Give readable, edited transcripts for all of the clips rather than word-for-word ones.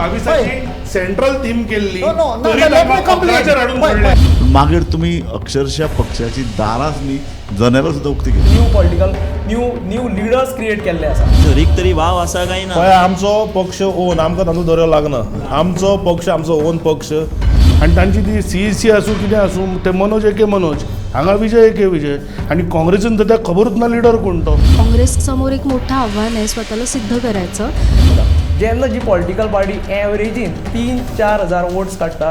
2022 central theme केल्ली तरी let me ताका complete. अकराचेर हाडून Wait, पडले. मागीर तुम्ही अक्षरशः पक्षाची दारांच न्ही जनेलां सुद्दां उक्ती केली. New political new leaders create केल्ले आसा. जरीक तरी वाव आसा काय ना. पळय आमचो पक्ष ओन आमकां तांचो दर्यो लागना. आमचो पक्ष आमचो ओन पक्ष. आणि तांची ती CEC आसूं कितें आसूं ते मनोज एके मनोज हांगा विजय एके विजय आणि काँग्रेसीन तर त्या खबरूच ना लिडर कोण तो. काँग्रेस समोर एक मोठं आव्हान आहे स्वतःला सिद्ध करायचं. जेन्ना जी पॉलिटिकल पार्टी एवरेजीन 3-4 हजार वोट्स काडटा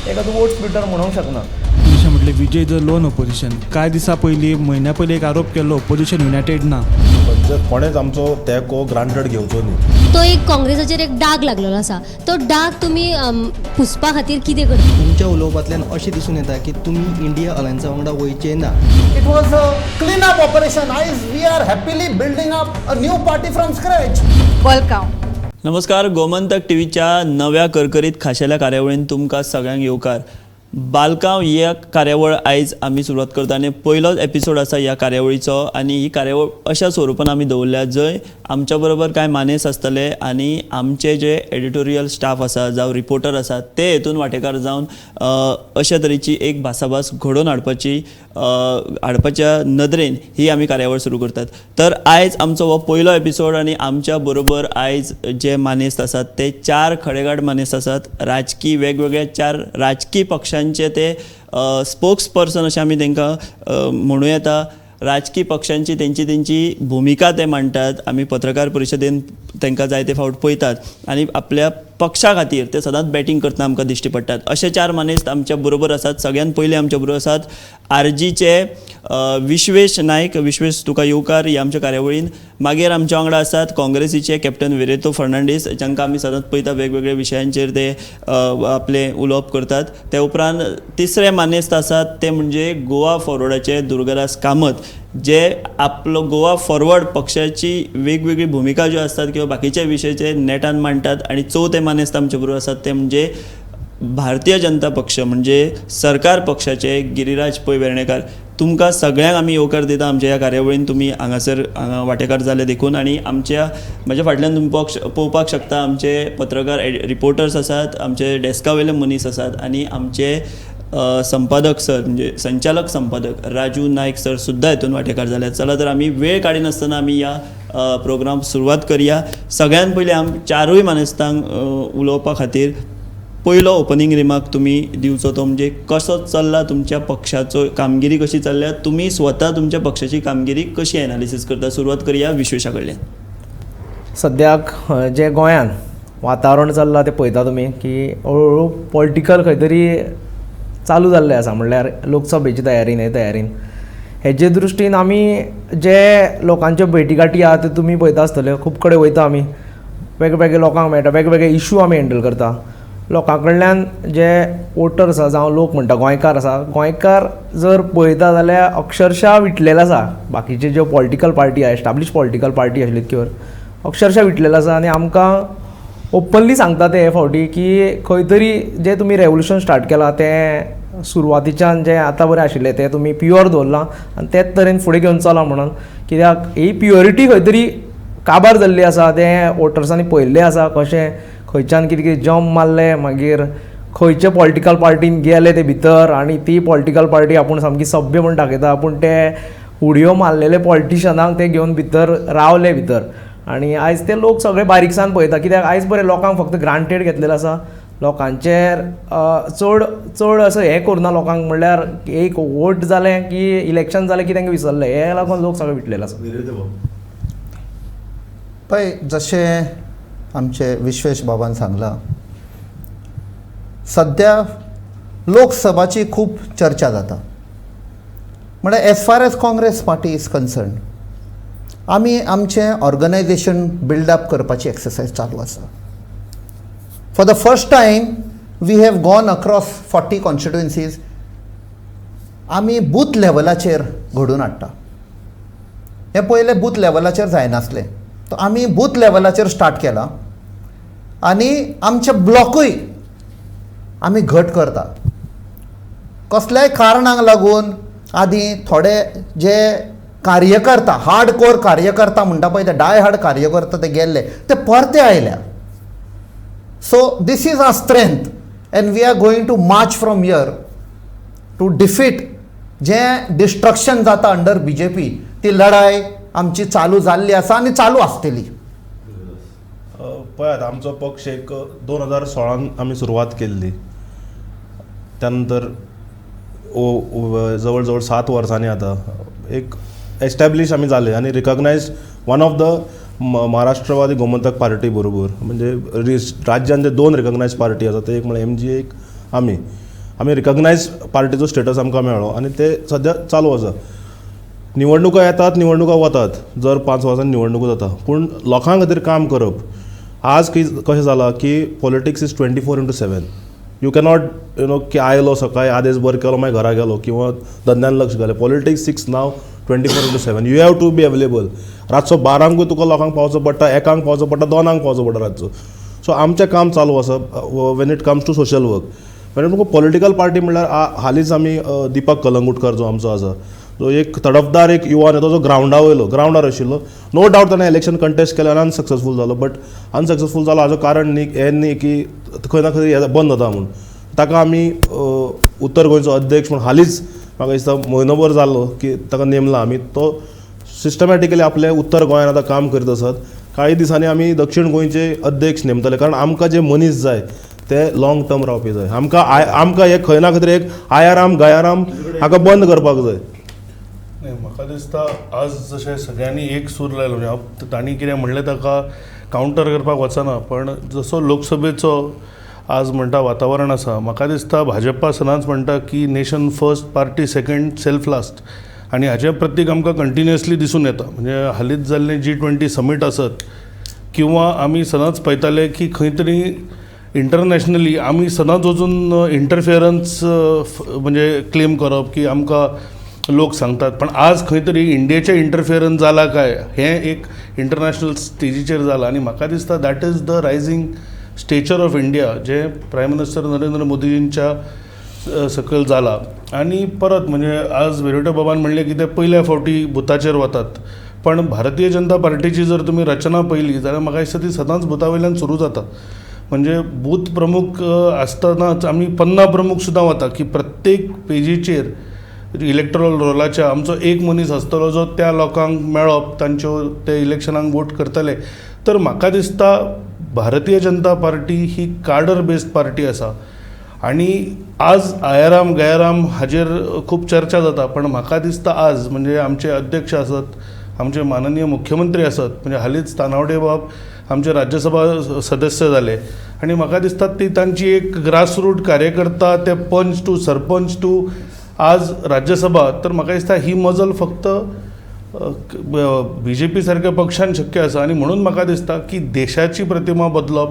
ताका तूं वोट स्प्लिटर म्हणूंक शकना. जशें म्हटलें विजय द लोन ऑपोजिशन कांय दिसा पयलीं म्हयन्या पयलीं एक आरोप केल्लो ऑपोजिशन युनायटेड ना. म्हणजे कोणेच आमचो तेको ग्रांटेड घेवचो न्ही. तो एक काँग्रेसाचेर एक डाग लागलेलो आसा. तो डाग तुमी पुसपा खातीर कितें करता? तुमच्या उलोवपांतल्यान अशें दिसून येता की तुमी इंडिया अलायन्सा वांगडा वयचे ना. It was a clean-up operation. We are happily building up a new party from scratch. Welcome. नमस्कार, गोमंतक टीव्हीच्या नव्या करकरीत खाशेल्या कार्यावळीन तुमकां सगळ्यांक येवकार. बालकांव ह्या कार्यावळ आयज आमी सुरवात करता आनी पयलोच एपिसोड आसा ह्या कार्यावळीचो आनी ही कार्यावळ अशा स्वरुपान आमी दवरल्या जंय आमच्या बरोबर कांय मानेस आसतले आनी आमचे जे एडिटोरियल स्टाफ आसा जावं रिपोर्टर आसा ते हेतून वांटेकार जावन अशा तरेची एक भासाभास घडोवन हाडपाच्या नदरेन ही आमी कार्यावळ सुरू करतात. तर आयज आमचो हो पयलो एपिसोड आनी आमच्या बरोबर आयज जे मानेस्त आसात ते 4 खडेगाड मानेस्त आसात. राजकीय वेगवेगळ्या 4 राजकीय पक्षांचे ते स्पोक्स पर्सन अशें आमी तांकां म्हणूं येता. राजकीय पक्षांची तेंची भुमिका ते मांडटात. आमी पत्रकार परिशदेन तांकां जायते फावट पळयतात आनी आपल्या पक्षा खातीर ते सदांच बॅटिंग करतना आमकां दिश्टी पडटात. अशे 4 मानेस्त आमच्या बरोबर आसात. सगळ्यान पयले आमच्या बरोबर आसात RGचे विश्वेश नायक. विश्वेश तुका येवकार ह्या आमच्या कार्यावळीन. मागीर आमच्या वांगडा आसात काँग्रेसीचे कॅप्टन विरेतो फर्नांडीस जांकां आमी सदांच पळयता वेगवेगळ्या विशयांचेर ते आपले उलोवप करतात. ते उपरांत तिसरे मानेस्त आसात ते म्हणजे गोवा फॉरवर्डाचे दुर्गादास कामत जे आपलो गोवा फॉरवर्ड पक्षाची वेगवेगळी भुमिका ज्यो आसतात किंवा बाकीच्या विशयाचे नेटान मांडटात. आनी चवथे मानेस्त आमच्या बरोबर आसात ते म्हणजे भारतीय जनता पक्ष म्हणजे सरकार पक्षाचे गिरिराज पै वेर्णेकार. तुमकां सगळ्यांक आमी येवकार दिता आमच्या ह्या कार्यावळीन. तुमी हांगासर वांटेकार जाले देखून आनी म्हज्या फाटल्यान तुमी पळोवपाक शकता आमचे पत्रकार रिपोर्टर्स आसात, आमचे डेस्का वयले मनीस आसात आनी आमचे संपादक सर म्हणजे संचालक संपादक राजू नायक सर सुद्दां हितून वांटेकार जाल्यात. चला तर आमी वेळ काडिनासतना आमी ह्या प्रोग्राम सुरवात करुया. सगळ्यान पयलीं आमी 4य मानेस्तांक उलोवपा खातीर पयलो ओपनिंग रिमार्क तुमी दिवचो तो म्हणजे कसो चल्ला तुमच्या पक्षाचो कामगिरी कशी चल्ल्या. तुमी स्वता तुमच्या पक्षाची कामगिरी कशी एनालिसीस करता. सुरवात करुया विश्वेशा कडल्यान. सद्याक जे गोंयान वातावरण चल्लां तें पळयता तुमी की हळू पॉलिटिकल खंय तरी चालू जाल्लें आसा. म्हणल्यार लोकसभेची तयारीन हेजे दृश्टीन आमी जे लोकांच्यो भेटीगाठी आहा त्यो तुमी पळयता आसतल्यो. खूब कडेन वयता आमी, वेगवेगळे लोकांक मेळटा, वेगवेगळे इशू आमी हँडल करता. लोकां कडल्यान जे वोटर्स आसा जावं लोक म्हणटा गोंयकार आसा, गोंयकार जर पळयता जाल्यार अक्षरशा विटलेलो आसा. बाकीचे ज्यो पॉलिटिकल पार्टी आहा, एस्टाब्लीश पॉलिटिकल पार्टी आशिल्ल्यो त्यो अक्षरशा विटलेलो आसा. आनी आमकां ओपनली सांगता ते हे फावटी की खंय तरी जे तुमी रेवल्युशन स्टार्ट केलां तें सुरवातीच्यान जें आतां बरें आशिल्लें तें तुमी प्युअर दवरलां आनी तेच तरेन फुडें घेवन चला म्हणून. कित्याक ही प्युअरिटी खंय तरी काबार जाल्ली आसा. तें वोटर्सांनी पळयल्लें आसा कशें खंयच्यान कितें कितें जंप मारले, मागीर खंयचे पॉलिटिकल पार्टीन गेले ते भितर आनी ती पॉलिटिकल पार्टी आपूण सामकी सभ्य म्हूण दाखयता. पूण ते उडयो मारलेले पॉलिटिशनांक ते घेवन भितर रावले भितर. आनी आयज ते लोक सगळे बारीकसाण पळयता. कित्याक आयज बरें लोकांक फक्त ग्रांटेड घेतलेलो आसा. लोकांचेर चड असं हें करुना लोकांक. म्हणल्यार एक वोट जालें की इलेक्शन जालें की तांकां विसरलें. हे लागून लोक सगळे विटलेले आसा. पळय जशें आमचे विश्वेश बाबान सांगलां, सद्या लोकसभाची खूब चर्चा जाता. म्हळ्यार as far as Congress party is concern आमी आमचें ऑर्गनायजेशन बिल्डअप करपाची एक्सरसायज चालू आसा. For the first time we have gone across 40 constituencies. आमी बूथ लेवलाचेर घडोवन हाडटा. हें पयलें बूथ लेवलाचेर जायनासलें. तो आमी बूथ लेवलाचेर स्टार्ट केला आनी आमचे ब्लॉकूय आमी घट करता. कसल्याय कारणाक लागून आदीं थोडे जे कार्यकर्ता हार्ड कोर कार्यकर्ता म्हणटा पळय ते डाय हार्ड कार्यकर्ता ते गेल्ले ते परते आयल्या. So this is our strength and we are going to march from here to defeat जें डिस्ट्रक्शन जाता अंडर BJP, ती लढाई आमची चालू जाल्ली आसा आनी चालू आसतली. पळयात, आमचो पक्ष एक 2016 आमी सुरवात केल्ली. त्यानंतर जवळ जवळ 7 वर्सांनी आता एक एस्टॅब्लिश आमी जाले आनी recognised one of the Maharashtrawadi Gomantak party बरोबर, म्हणजे राज्यान जे 2 रिकॉग्नायज्ड पार्टी आसा ते एक म्हळ्यार MG, एक आमी रिकॉग्नायज पार्टीचो स्टेटस आमकां मेळ्ळो आनी ते सद्या चालू आसा. निवडणुका येतात, निवडणुका वतात, जर 5 वर्सांनी निवडणुको जाता, पूण लोकां खातीर काम करप. आज कशें जालां की पॉलिटिक्स इज 24/7. यू कॅनॉट की आयलो सकाळी आदेस बर केलो मागीर घरा गेलो किंवा धंद्यान लक्ष घालें. Politics is now 24/7. You have to be available. रातचो 12 तुका लोकांक पावचो पडटा, 1 पावचो पडटा, 2 पावचो पडटा रातचो. सो आमचें काम चालू आसा when it comes to social work. When तुका पॉलिटिकल पार्टी म्हणल्यार हालींच आमी दिपक कलंगुटकर जो आमचो आसा, जो एक तडफदार एक युवा नेतो, जो ग्रावंडार आशिल्लो. नो डावट ताणें इलेक्शन कंटेस्ट केलें आनी अनसक्सेसफूल जालो. बट अनसक्सेसफूल जालो हाजो कारण हें न्ही की खंय ना खंय बंद जाता म्हणून. ताका आमी उत्तर गोंयचो अध्यक्ष म्हणून हालींच म्हाका दिसता म्हयनोभर जालो की ताका नेमला आमी. तो सिस्टमॅटिकली आपले उत्तर गोंयांत आतां काम करीत आसात. कांय दिसांनी आमी दक्षिण गोंयचे अध्यक्ष नेमतले, कारण आमकां जे मनीस जाय ते लाँग टर्म रावपी जाय. आमकां एक खंय ना खंय तरी एक आयाराम गयाराम हाका बंद करपाक जाय. नाही, म्हाका दिसता आज जशें सगळ्यांनी एक सूर लायलो, म्हणजे तांणी कितें म्हणलें ताका कावंटर करपाक वचना, पण जसो लोकसभेचो आज म्हणटा वातावरण आसा, म्हाका दिसता भाजपा सदांच म्हणटा की nation first, party second, self last. आनी हाचें प्रतीक आमकां कंटिन्युअसली दिसून येता. म्हणजे हालींच जाल्लें G20 समीट आसत किंवा आमी सदांच पळयताले की खंय तरी इंटरनॅशनली आमी सदांच वचून इंटरफियरन्स म्हणजे क्लेम करप की आमकां लोक सांगतात, पण आज खंय तरी इंडियेचें इंटरफियरन्स जाला काय हें एक इंटरनॅशनल स्टेजीचेर जालां. आनी म्हाका दिसता that is the rising stature of India, जे प्रायम मिनिस्टर नरेंद्र मोदींच्या सकयल जाला. आनी परत म्हणजे आज वेरेटो बाबान म्हणलें की ते पयल्या फावटी बुथाचेर वतात, पण भारतीय जनता पार्टीची जर तुमी रचना पयली जाल्यार म्हाका दिसता ती सदांच बुथा वयल्यान सुरू जाता. म्हणजे बूथ प्रमुख आसतनाच आमी पन्ना प्रमुख सुद्दां वता की प्रत्येक पेजीचेर इलेक्टोरल रोलाच्या आमचो एक मनीस आसतलो जो त्या लोकांक मेळप, तांच्यो ते इलेक्शनाक वोट करतले. तर म्हाका दिसता भारतीय जनता पार्टी ही कार्डर बेस्ड पार्टी आसा. आनी आज आयाराम गयाराम हाजेर खूब चर्चा जाता, पण म्हाका दिसता आज म्हणजे आमचे अध्यक्ष आसत, आमचे माननीय मुख्यमंत्री आसत, म्हणजे हालींच तानावडे बाब आमचे राज्यसभा सदस्य जाले, आनी म्हाका दिसता ती तांची एक ग्रासरूट कार्यकर्ता ते पंच टू सरपंच टू आज राज्यसभा. तर म्हाका दिसता ही मजल फक्त BJP सारक्या पक्षान शक्य आसा. आनी म्हणून म्हाका दिसता की देशाची प्रतिमा बदलप,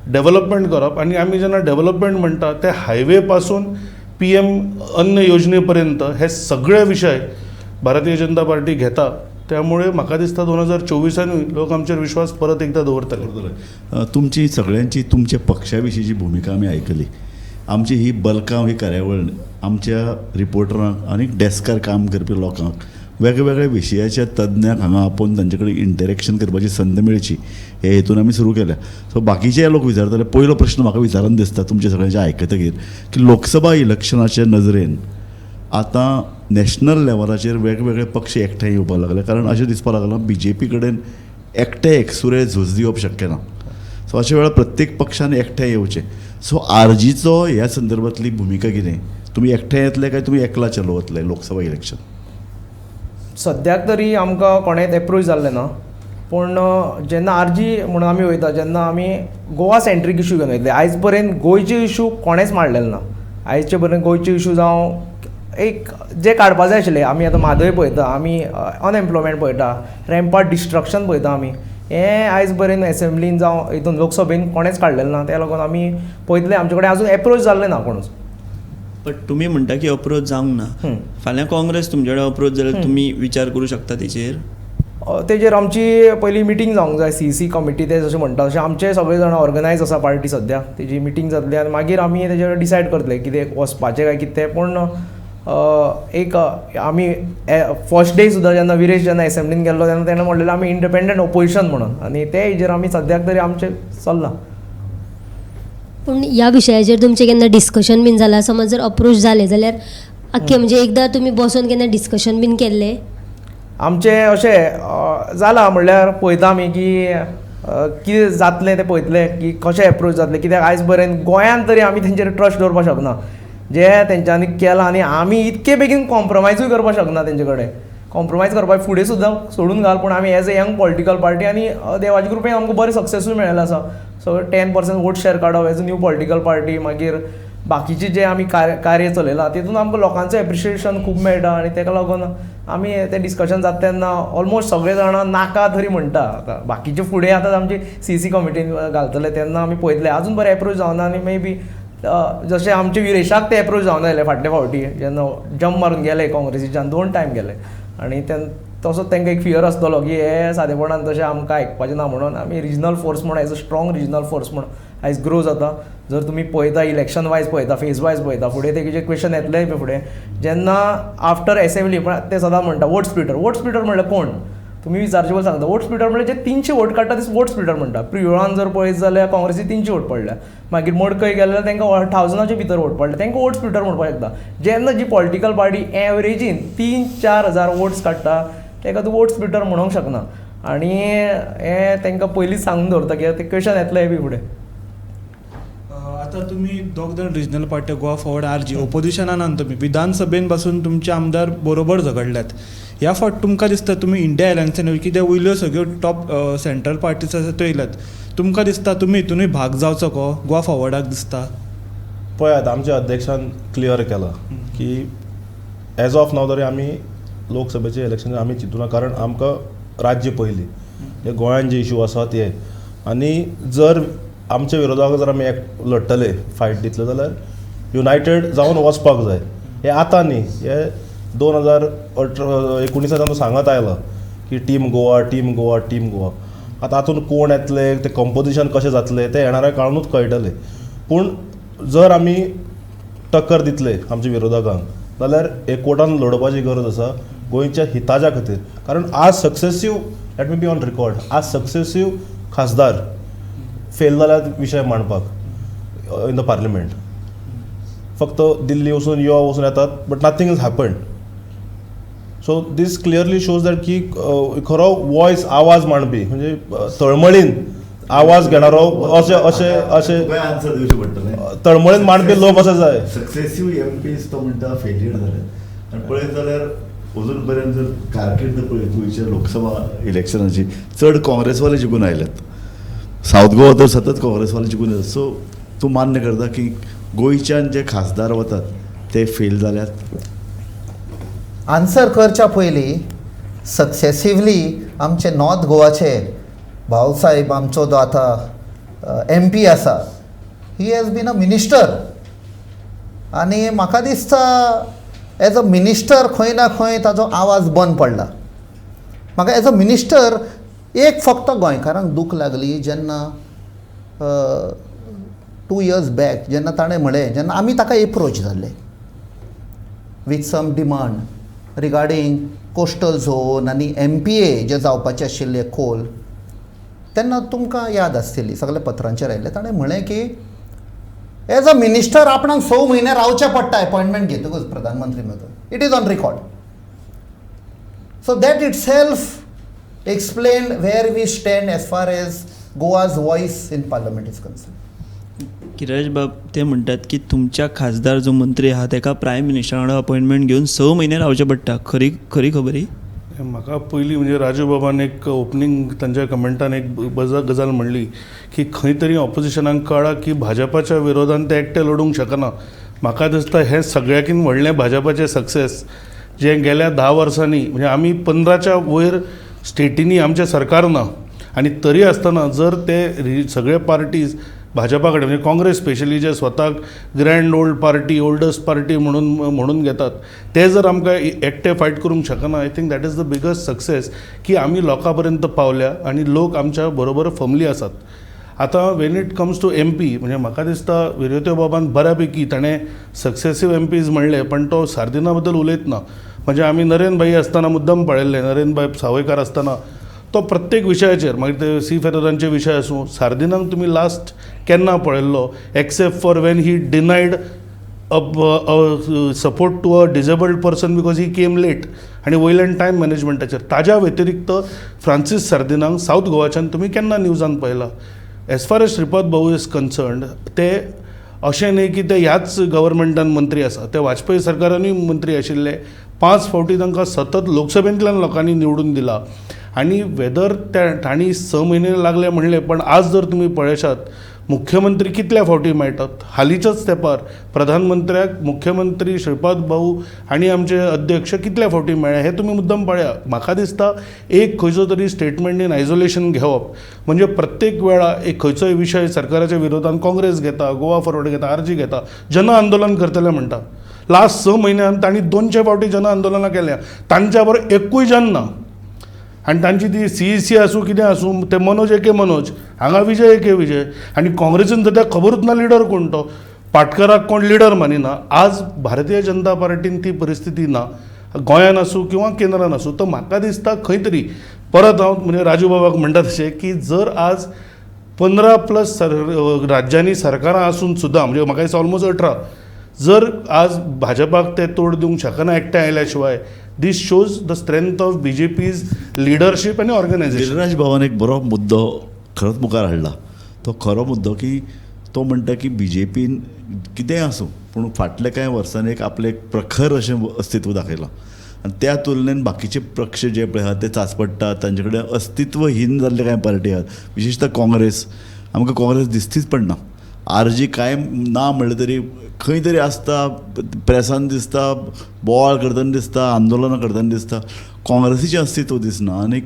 डेव्हलपमेंट करप, आनी आमी जेन्ना डेव्हलपमेंट म्हणटा ते हायवे पासून PM अन्न योजने पर्यंत हे सगळे विशय भारतीय जनता पार्टी घेता. त्यामुळे म्हाका दिसता 2024 लोक आमचेर विश्वास परत एकदा दवरतले. तुमची सगळ्यांची तुमच्या पक्षा विशींची भुमिका आमी आयकली. आमची ही बल्कां ही कार्यावळ आमच्या रिपोर्टरांक आनी डेस्कार काम करपी लोकांक वेगवेगळ्या विशयाच्या तज्ञांक हांगा आपोवन तांचे कडेन इंटरेक्शन करपाची संद मेळची हे हेतून आमी सुरू केल्या. सो बाकीचे लोक विचारतले, पयलो प्रश्न म्हाका विचारून दिसता तुमचे सगळ्यांचे आयकतकीर की लोकसभा इलेक्शनाच्या नजरेन आतां नॅशनल लेवलाचेर वेगवेगळे पक्ष एकठांय येवपाक लागले, कारण अशें दिसपाक लागलां BJP कडेन एकटे एकसुरे झूज दिवप शक्य ना. सो अशा वेळार प्रत्येक पक्षान एकठांय येवचें. सो RGचो ह्या संदर्भांतली भुमिका कितें? तुमी एकठांय येतले काय तुमी एकला चलोवतले लोकसभा इलेक्शन? सद्याक तरी आमकां कोणेंच एप्रोच जाल्लें ना, पूण जेन्ना RG म्हणून आमी वयता तेन्ना आमी गोवा सेंट्रीक इशू घेवन वयतले. आयज पर्यंत गोंयचे इशू कोणेंच मांडलेले ना. आयजचे पर्यंत गोंयचे इशू जावं एक जे काडपा जाय आशिल्ले, आमी आतां म्हादय पळयता, आमी अनएम्प्लॉयमेंट पळयता, रॅम्पार्ट डिस्ट्रक्शन पळयता आमी, हें आयज पर्यंत एसेंब्लीन जावं हितून लोकसभेन कोणेंच काडलेलें ना. त्या लागून आमी पळयतले आमचे कडेन आजून एप्रोच जाल्लें ना कोणूच. बट तुमी म्हणटा की अप्रोच जावंक ना. फाल्यां काँग्रेस तुमचे कडेन अप्रोच जाल्यार तुमी विचार करूं शकता तेचेर? तेजेर आमची पयली मिटींग जावंक जाय, CC कमिटी ते जशें म्हणटा तशें आमचे सगळे जाण ऑर्गनायज आसा पार्टी सद्या. तेजी मिटींग जातली आनी मागीर आमी तेजेर डिसायड करतले कितें वचपाचें काय कितें तें. पूण एक आमी फर्स्ट डे सुद्दां जेन्ना विरेश जेन्ना एसेंब्लीन गेल्लो तेन्ना तेणें म्हणलेलें आमी इंडिपेंडंट ओपोजिशन म्हणून, आनी ते हेजेर आमी सद्याक तरी आमचें चल्लां. पूण ह्या विशयाचेर तुमचें केन्ना डिस्कशन बीन जालां? समज जर अप्रोच जालें जाल्यार आख्खें म्हणजे एकदां तुमी बसून केन्ना डिस्कशन बीन केल्लें? आमचें अशें जालां, म्हणल्यार पळयता आमी की कितें जातलें तें पळयतलें की कशें एप्रोच जातलें. कित्याक आयज पर्यंत गोंयांत तरी आमी तेंचेर ट्रस्ट दवरपाक शकना. जें तेंच्यांनी केलां आनी आमी इतके बेगीन कॉम्प्रमायजूय करपाक शकना तेंचे कडेन. कॉम्प्रमायज करपाक फुडें सुद्दां सोडून घाल, पूण आमी as a young political party आनी देवाचे कृपेन आमकां बरें सक्सेसूय मेळिल्लें आसा. सो 10% वोट शेअर काडप as a new political party. मागीर बाकीचे जे आमी कार्य चलयलां तितून आमकां लोकांचें एप्रिशिएशन खूब मेळटा आनी ताका लागून आमी तें डिस्कशन जाता तेन्ना ऑलमोस्ट सगळे जाणां नाका तरी म्हणटा. आतां बाकीचे फुडें आतां आमची CC कमिटीन घालतले तेन्ना आमी पळयतले अजून बरें एप्रोच जावना आनी मे बी जशें आमचे विरेशाक ते एप्रोच जावना जालें फाटल्या फावटी जेन्ना जंप मारून गेले काँग्रेसीच्यान 2 टायम गेले आनी तसोच तांकां एक फियर आसतलो की हे सादेपणान तशें आमकां आयकपाचें ना म्हणून आमी रिजनल फोर्स म्हणून as a strong regional force म्हणून आयज ग्रो जाता. जर तुमी पळयता इलेक्शन वायज पळयता फेज वायज पळयता फुडें तेजे क्वेश्चन येतले फुडें जेन्ना आफ्टर एसेंब्ली पण ते सदां म्हणटा वोट स्प्लिटर म्हणल्यार कोण तुमी विचारचे पयलीं सांगता. वोट स्प्लिटर म्हणजे जे 300 वोट काडटा ते वोट स्प्लिटर म्हणटा. प्रियोरान जर पळयत जाल्यार काँग्रेसी 300 वोट पडल्या. मागीर मडकय गेले जाल्यार तांकां 1000च्या भितर वोट पडले. तांकां वोट स्प्लिटर म्हणपाक शकता. जेन्ना जी पॉलिटिकल पार्टी एवरेजीन 3-4 हजार वोट्स काडटा ताका तूं वोट स्प्लिटर म्हणूंक शकना. आनी हें तांकां पयलींच सांगून दवरता कित्याक ते क्वेश्चन येतले बी फुडें. आता तुम्ही दोग जाण regional party Goa Forward RG ओपोजिशनान तुमी विधानसभेन पासून तुमचे आमदार बरोबर झगडल्यात. ह्या फावट तुमकां दिसता तुमी इंडिया अलायन्सान कित्याक वयल्यो सगळ्यो टॉप सेंट्रल पार्टीज आसा त्यो येयल्यात. तुमकां दिसता तुमी हितूनय भाग जावचो को गोवा फॉरवर्डाक दिसता? पळयात आमच्या अध्यक्षान क्लियर केलां की एज ऑफ नाव तरी आमी लोकसभेचे इलेक्शन आमी चिंतूना कारण आमकां राज्य पयलीं हे गोंयान जे इशू आसा ते आनी जर आमच्या विरोधाक जर आमी लडटले फायट दितले जाल्यार युनायटेड जावन वचपाक जाय. हे आतां न्ही हे 2019 तो सांगत आयला की टीम गोवा आतां हातून कोण येतले ते कंपोजिशन कशें जातलें तें येणाऱ्या काळानूच कळटलें. पूण जर आमी टक्कर दितले आमच्या विरोधकांक जाल्यार हे कोर्टान लडोवपाची गरज आसा गोंयच्या हिताच्या खातीर. कारण आज successive let me be on record आज सक्सेसीव खासदार फेल जाल्यात विशय मांडपाक इन द पार्लिमेंट. फक्त दिल्ली वचून येतात but nothing is happened. So this clearly shows that की खरो वॉयस आवाज मांडपी म्हणजे तळमळीन आवाज घेणारो अशें आन्सर दिवचें पडटलें. तळमळीन मांडपी लोक अशे जाय. सक्सेसीव MPs तो म्हणटा फेलियर जाले आनी पळयत जाल्यार अजून पर्यंत जर कारकीर्द पळयत गोंयच्या लोकसभा इलेक्शनाची चड काँग्रेसवाले जिखून आयल्यात. सावथ गोवा तर सतत काँग्रेसवाले जिखून येतात. सो तूं मान्य करता की गोंयच्यान जे खासदार वतात ते फेल जाल्यात? आन्सर करच्या पयलीं सक्सेसिवली आमचे नॉर्थ गोवाचे भाऊसाहेब आमचो जो आतां MP आसा he has been a minister आनी म्हाका दिसता एज अ मिनिस्टर खंय ना खंय ताजो आवाज बंद पडला. म्हाका एज अ मिनिस्टर एक फक्त गोंयकारांक दूख लागली जेन्ना 2 years बॅक जेन्ना ताणें म्हळें जेन्ना आमी ताका एप्रोच जाल्ले with some demand regarding coastal zone आनी MPA जे जावपाचे आशिल्ले खोल तेन्ना तुमकां याद आसतली सगळे पत्रांचेर आयिल्ले. ताणें म्हळें की एज अ मिनिस्टर आपणाक 6 म्हयने रावचें पडटा अपॉयंटमेंट घेतकूच प्रधानमंत्री मेळटलो. It is on record. So that it self explained where we stand as far as Goa's voice in parliament is concerned. किराज बाब ते म्हणटात की तुमच्या खासदार जो मंत्री आहा ताका प्रायम मिनिस्टराकडे अपॉइंटमेंट घेवन 6 म्हयने रावचें पडटा. खरी खबर ही? म्हाका पयलीं म्हणजे राजू बाबान एक ओपनिंग तांच्या कमेंटान एक गजाल म्हणली की खंय तरी ऑपोजिशनाक कळ्ळां की भाजपाच्या विरोधान ते एकटे लडूंक शकना. म्हाका दिसता हें सगळ्याकीन व्हडलें भाजपाचें सक्सेस जें गेल्या 10 वर्सांनी म्हणजे आमी 15च्या वयर स्टेटींनी आमचें सरकार ना आनी तरी आसतना जर ते सगळे पार्टीज भाजपा कडेन म्हणजे काँग्रेस स्पेशली जे स्वताक ग्रँड ओल्डस्ट पार्टी म्हणून घेतात ते जर आमकां एकटे फायट करूंक शकना. I think that is the biggest success की आमी लोकां पर्यंत पावल्या आनी लोक आमच्या बरोबर फमली आसात. आतां when it comes to MP म्हणजे म्हाका दिसता विरोत्यो बाबान बऱ्यापैकी ताणें सक्सेसीव MPs म्हणले पण तो सार्दिना बद्दल उलयतना म्हणजे आमी नरेन भाई आसतना मुद्दम पळयल्लें. नरेन भाई सावयकार आसतना तो प्रत्येक विशयाचेर मागीर ते सी फेररांचे विशय आसूं सार्दिनाक तुमी लास्ट केन्ना पळयल्लो except for when he denied support to a disabled person because he came late आनी वयल्यान टायम मॅनेजमेंटाचेर ताज्या व्यतिरिक्त फ्रांसीस सार्दिनाक सावथ गोवाच्यान तुमी केन्ना न्यूजान पळयला एज फार एज श्रीपाद भाऊ इज कन्सर्न्ड ते अशें न्ही की ते ह्याच गव्हर्मेंटान मंत्री आसा ते वाजपेयी सरकारानूय मंत्री आशिल्ले 5 फावटी तांकां सतत लोकसभेंतल्यान लोकांनी निवडून दिला आनी वेदर तांणी 6 म्हयने लागले म्हणले पण आज जर तुमी पळयशात मुख्यमंत्री कितल्या फावटी मेळटात हालींच्याच तेंपार प्रधानमंत्र्याक मुख्यमंत्री श्रीपाद भाऊ आनी आमचे अध्यक्ष कितल्या फावटी मेळ्ळे हे तुमी मुद्दम पळया म्हाका दिसता एक खंयचो तरी स्टेटमेंट इन आयसोलेशन घेवप म्हणजे प्रत्येक वेळा एक खंयचोय विशय सरकाराच्या विरोधान काँग्रेस घेता गोवा फॉरवर्ड घेता आरजी घेता जन आंदोलन करतले म्हणटा लास्ट 6 म्हयन्यान तांणी 200 फावटी जन आंदोलनां केल्या तांच्या बरोबर एकूय जन ना आनी तांची ती CEC आसूं कितें आसूं ते मनोज एके मनोज हांगा विजय एके विजय आनी काँग्रेसीन सद्या खबरूच ना लिडर कोण तो पाटकराक कोण लिडर मानिना आज भारतीय जनता पार्टीन ती परिस्थिती ना गोंयान आसूं किंवा केंद्रान आसूं तर म्हाका दिसता खंय तरी परत हांव म्हणजे राजू बाबाक म्हणटा तशें की जर आज 15+ राज्यांनी सरकारां आसून सुद्दां म्हणजे म्हाका दिसता ऑलमोस्ट 18 जर आज भाजपाक ते तोड दिवंक शकना एकट्या आयल्या शिवाय this shows the strength of BJP's leadership आनी ऑर्गनायझेशन गिरीराज भावान एक बरो मुद्दो खरोच मुखार हाडला तो खरो मुद्दो की तो म्हणटा की BJPन कितेंय आसूं पूण फाटल्या कांय वर्सांनी एक आपलें एक प्रखर अशें अस्तित्व दाखयलां आनी त्या तुलनेन बाकीचे पक्ष जे पळय आहात ते चांचपडटात तांचे कडेन अस्तित्वहीन जाल्ले कांय पार्टी आहात विशेशतः काँग्रेस आमकां काँग्रेस दिसतीच पडना आरजी कांय ना म्हणलें तरी खंय तरी आसता प्रेसान दिसता बोवाळ करतना दिसता आंदोलनां करतना दिसता काँग्रेसीचें अस्तित्व दिसना आनीक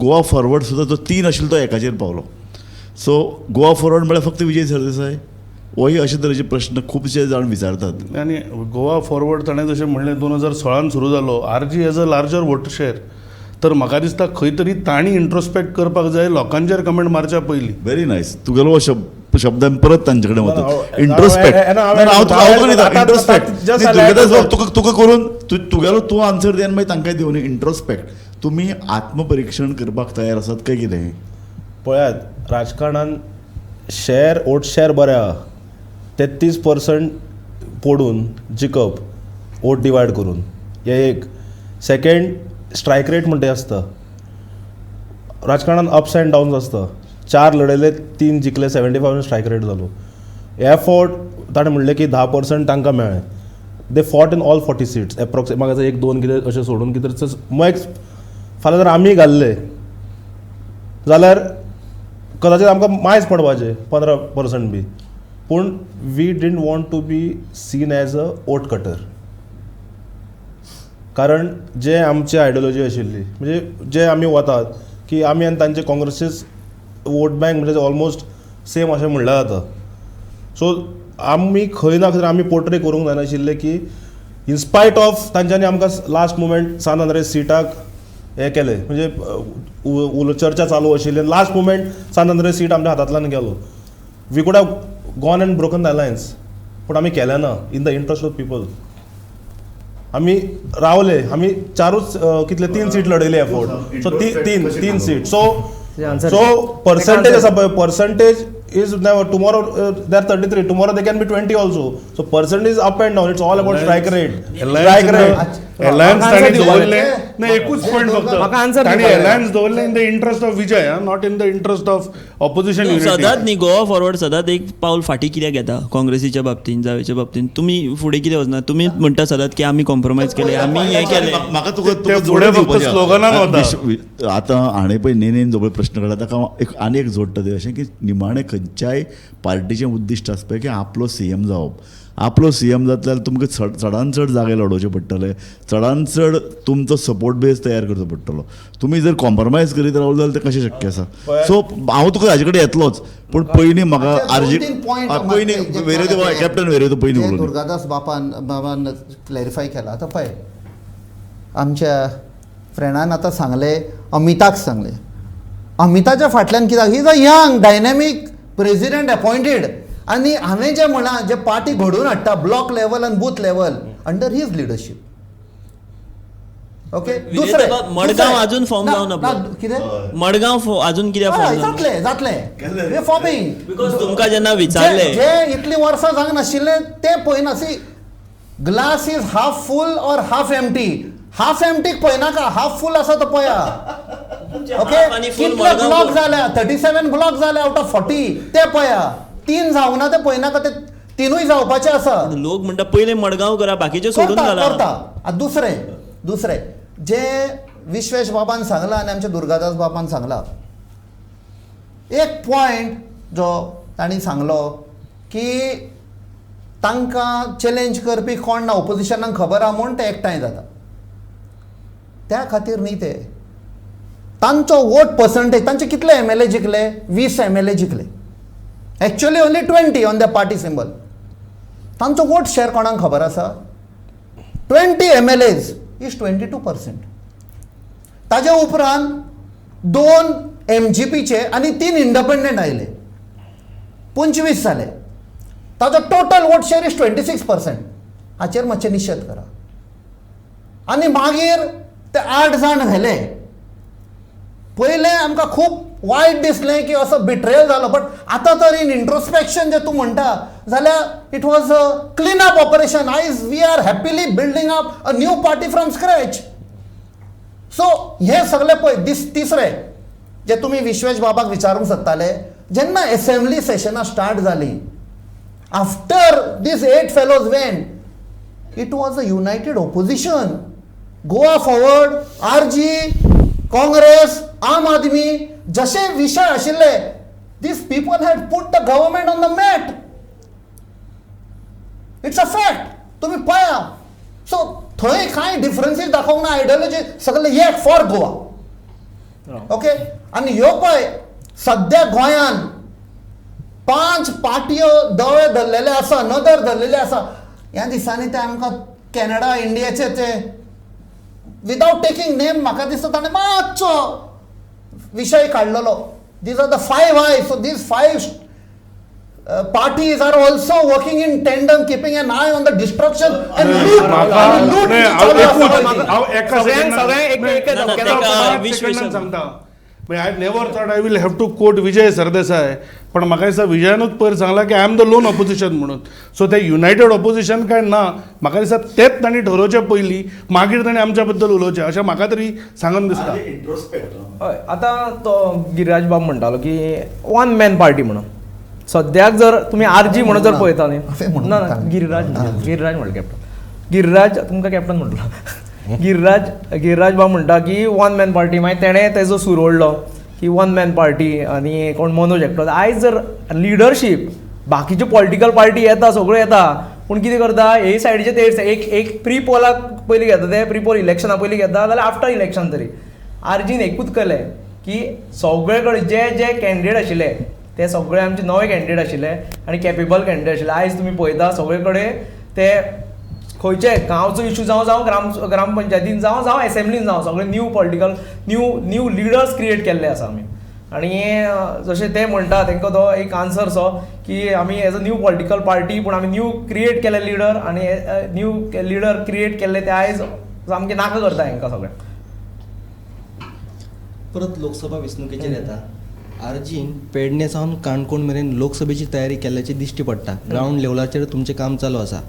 गोवा फॉरवर्ड सुद्दां जो 3 आशिल्लो तो एकाचेर पावलो सो गोवा फॉरवर्ड म्हळ्यार फक्त विजय सरदेसाय होय अशे तरेचे प्रश्न खुबशे जाण विचारतात आनी गोवा फॉरवर्ड ताणें जशें म्हणलें 2016 सुरू जालो RG has a larger vote share तर म्हाका दिसता खंय तरी तांणी इंट्रोस्पेक्ट करपाक जाय लोकांचेर कमेंट मारच्या पयलीं व्हेरी नायस तुगेलो हो शब्दान परत तांचे कडेन वता इंट्रोस्पेक्ट तुका करून तुगेलो तूं आन्सर दिवन मागीर तांकां दिवन इंट्रोस्पेक्ट तुमी आत्मपरीक्षण करपाक तयार आसात काय कितें पळयात राजकारणान वोट शेअर बरें आहा 33% पडून जिखप वोट डिवायड करून हे एक सेकंड स्ट्रायक रेट म्हणटा आसता राजकारणान अप्स एंड डावन्स आसता 4 लढयले 3 जिखले 75 स्ट्रायक रेट जालो हे फॉट ताणें म्हणलें की 10% तांकां मेळ्ळें they fought in all 40 seats approximate म्हाका 1-2 कितें अशें सोडून कितें मग फाल्यां जर आमी घाल्ले जाल्यार कदाचित आमकां मायज पडपाचें 15% बी पूण we didn't want to be seen as a vote cutter कारण जे आमची आयडियोलॉजी आशिल्ली म्हणजे जे आमी वतात की आमी आनी तांचे काँग्रेसीस वोट बँक म्हणजे ऑलमोस्ट सेम अशें म्हणल्यार जाता सो आमी खंय ना खंय आमी पोर्ट्रे करूंक जायनाशिल्ले की इन्स्पायट ऑफ तांच्यांनी आमकां लास्ट मुमेंट सान अंद्रेस सीटाक हे केले म्हणजे चर्चा चालू आशिल्ली लास्ट मुमेंट सान अंद्रेस सीट आमच्या हातांतल्यान गेलो वी कुड have gone end broken the alliance पूण आमी केलें ना in the interest of people आमी रावले आमी 3 सीट लढयले एफोर्ट सो तीन सीट सो पर्संटेज आसा पळय percentage is never tomorrow they are 33 tomorrow they can be 20 also so percentage is up and down it's all about strike rate alliance ताणी दवरले नाही एकूच पॉइंट फक्त ताणी alliance दवरले in the interest of Vijay not in the interest of opposition unity सदांच न्ही Goa forward सदांच एक पावल फाटी कित्याक घेता काँग्रेसीच्या बाबतींत जावेच्या बाबतींत तुमी फुडें कितें वचना तुमी म्हणटा सदांच की आमी कॉम्प्रोमायज केले आमी हें केलें म्हाका तुका स्लोगनान वता आतां हाणें पळय नेनेन जो पळय प्रश्न काडला ताका एक आनी एक जोडटा तें अशें की निमाणें खंयच्याय पार्टीचें उद्दिश्ट आसता पळय की आपलो CM जावप आपलो CM जातल्यार तुमकां चडान चड जागे लडोवचे पडटले चडान चड तुमचो सपोर्ट बेस तयार करचो पडटलो तुमी जर कॉम्प्रोमायज करीत रावले जाल्यार तें कशें शक्य आसा सो हांव तुका हाजे कडेन येतलोच पूण पयलीं म्हाका आरजी पयलीं वेरेदो कॅप्टन वेरेदो पयलीं उलोवन दुर्गादास बाबान क्लॅरिफाय केला आतां पळय आमच्या फ्रेंडान आतां सांगलें अमिताक सांगलें अमिताच्या फाटल्यान कित्याक he is a young dynamic president appointed आनी हांवें जें म्हणा जे पार्टी घडोवन हाडटा ब्लॉक लेवल आनी booth level under his leadership okay Vijay baba, Madgaon अजून फॉर्म जावन ना कितें मडगांव अजून कित्याक फॉर्म जावन जातलें फॉर्मिंग बिकॉज तुमकां जेन्ना विचारले जे इतली वर्सां जावंक नाशिल्लें ते पळयना सी ग्लास इज हाफ फूल और हाफ एम्प्टी हाफ एम्प्टीक पळयनाका हाफ फूल आसा तो पळया ओके half आणि full कितले मडगांव ब्लॉक जाल्या 37 ब्लॉक जाले आउट ऑफ 40 ते पळया 3 जावना ते पळयनाका ते 3ूय जावपाचे आसा लोक म्हणटा पयले मडगांव करा बाकीचे सोडून घाला करता दुसरें जे विश्वेश बाबान सांगला आनी आमच्या दुर्गादास बाबान सांगला एक पॉयंट जो तांणी सांगलो की तांकां चॅलेंज करपी कोण ना ओपोजिशनाक खबर आहा म्हूण ते एकठांय जाता त्या खातीर न्ही ते तांचो वोट पर्संटेज तांचे कितले MLA जिखले 20 MLA जिखले actually only 20 on the party symbol तांचो वोट शेअर कोणाक खबर आसा 20 MLAs इज 22%. ताजे उपरांत 2 MGPचे आनी 3 इंडिपेंडंट आयले 25 जाले ताजो टोटल वोट शेअर इज 26%. हाचेर मातशें निशेध करा. आनी मागीर ते 8 जाण व्हेले. पयलें आमकां खूब वायट दिसलें की असो बिट्रेयल जालो बट आतां तर इन इंट्रोस्पेक्शन जे तूं म्हणटा जाल्यार it was a clean up operation. आयज we are happily building up a new party from scratch. So हे सगळे पळय तिसरे जे तुमी विश्वेश बाबाक विचारूंक सोदताले जेन्ना असेंब्ली सेशनां स्टार्ट जालीं after this 8 fellows went it was a united opposition. Goa Forward RG Congress Aam Aadmi जसे विषय आशिल्ले these people had put the government on the mat. It's a fact. तुमी पळया. सो थंय कांय डिफरन्सीस दाखोवंक ना. आयडियोलॉजी सगळे एक फॉर गोवा. ओके. आनी ह्यो पळय सद्या गोंयान 5 पार्टयो दवे धरलेले आसा नदर धरलेले आसा. ह्या दिसांनी ते आमकां कॅनडा इंडियाचे ते विदाउट टेकिंग नेम म्हाका दिसता ताणें मातसो विशय काडलेलो. These are the 5 I. So these 5 parties are also working in tandem keeping an eye on the destruction and loot. I never thought I will have to quote Vijay Sardesai पण म्हाका दिसता विजयानूच पयर सांगला की I am the lone opposition म्हणून. So ते united opposition काय ना. म्हाका दिसता तेच तांणी ठरोवचे पयलीं मागीर ताणें आमच्या बद्दल उलोवचें अशें म्हाका तरी सांगून दिसता. हय आतां तो गिरिराज बाब म्हणटालो की 1 मॅन पार्टी म्हणून. सद्याक जर तुमी RG म्हणून जर पळयता न्ही ना गिरिराज म्हणटा कॅप्टन गिरिराज तुमकां कॅप्टन म्हणटलो गिरिराज बाब म्हणटा की 1 मॅन पार्टी. मागीर तेणें तेजो सूर ओडलो की 1 मॅन पार्टी आनी कोण मनोज एकटो. आयज जर लिडरशीप बाकीच्यो पॉलिटिकल पार्टी येता सगळ्यो येता पूण कितें करता हे सायडीचे ते एक प्री पोलाक पयलीं घेता ते प्री पोल इलेक्शना पयलीं घेता जाल्यार आफ्टर इलेक्शन तरी. RGन एकूच केलें की सगळे कडेन जे जे कॅन्डिडेट आशिल्ले ते सगळे आमचे नवे कॅन्डिडेट आशिल्ले आनी कॅपेबल कॅन्डिडेट आशिल्ले. आयज तुमी पळयता सगळे कडेन ते खंयचे गांवचो इशू जावं ग्रामपंचायतीन जावं एसेंब्लीन जावं सगळे new political new leaders create केल्ले आसा आमी. आनी जशें ते म्हणटा तांकां तो एक आन्सर सो की आमी as a new political party पूण आमी न्यू क्रिएट केले लिडर आनी न्यू लिडर क्रिएट केल्ले ते आयज सामके नाका करता हांकां सगळ्यांक. परत लोकसभा वेंचणुकेचेर येता. RGन पेडणे सावन काणकोण मेरेन लोकसभेची तयारी केल्ल्याचे दिश्टी पडटा. ग्रावंड लेवलाचेर तुमचें काम चालू आसा.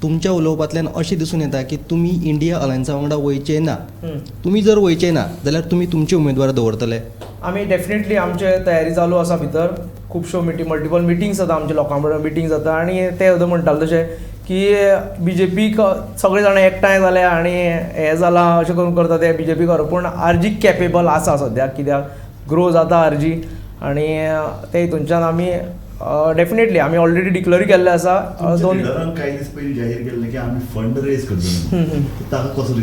तुमच्या उलोवपांतल्यान अशें दिसून येता की तुमी इंडिया अलायन्सा वांगडा वयचे ना. तुमी जर वयचे ना जाल्यार तुमी तुमचे उमेदवार दवरतले. आमी डेफिनेटली आमचे तयारी चालू आसा भितर. खुबश्यो मल्टिपल मिटिंग्स जाता आमच्या लोकां बरोबर मिटींग जाता आनी ते म्हणटाले तशें की BJPक सगळे जाण एकठांय जाले आनी हें जालां अशें करून करता ते BJP कर. पूण RG कॅपेबल आसा सद्याक कित्याक ग्रो जाता RG आनी ते हितूनच्यान आमी डेफिनेटली आमी ऑलरेडी डिक्लेअर केल्ले आसा. कांय दीस पयलीं जाहीर केल्लें की आमी फंड रेज करतले. ताका कसो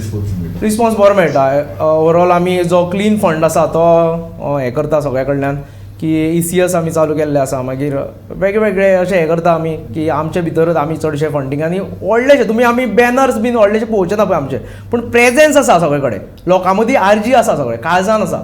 रिस्पॉन्स बरो मेळटा. ओवरऑल आमी जो क्लीन फंड आसा तो हें करता सगळ्या कडल्यान की ECS आमी चालू केल्ले आसा. मागीर वेगवेगळे अशें हें करता आमी की आमचे भितरच आमी चडशे फंडींग आनी व्हडलेशे तुमी आमी बॅनर्स बीन व्हडलेशे पळोवचे ना पळय आमचे पूण प्रेजेन्स आसा सगळे कडेन. लोकां मदीं RG आसा सगळे काळजान आसा.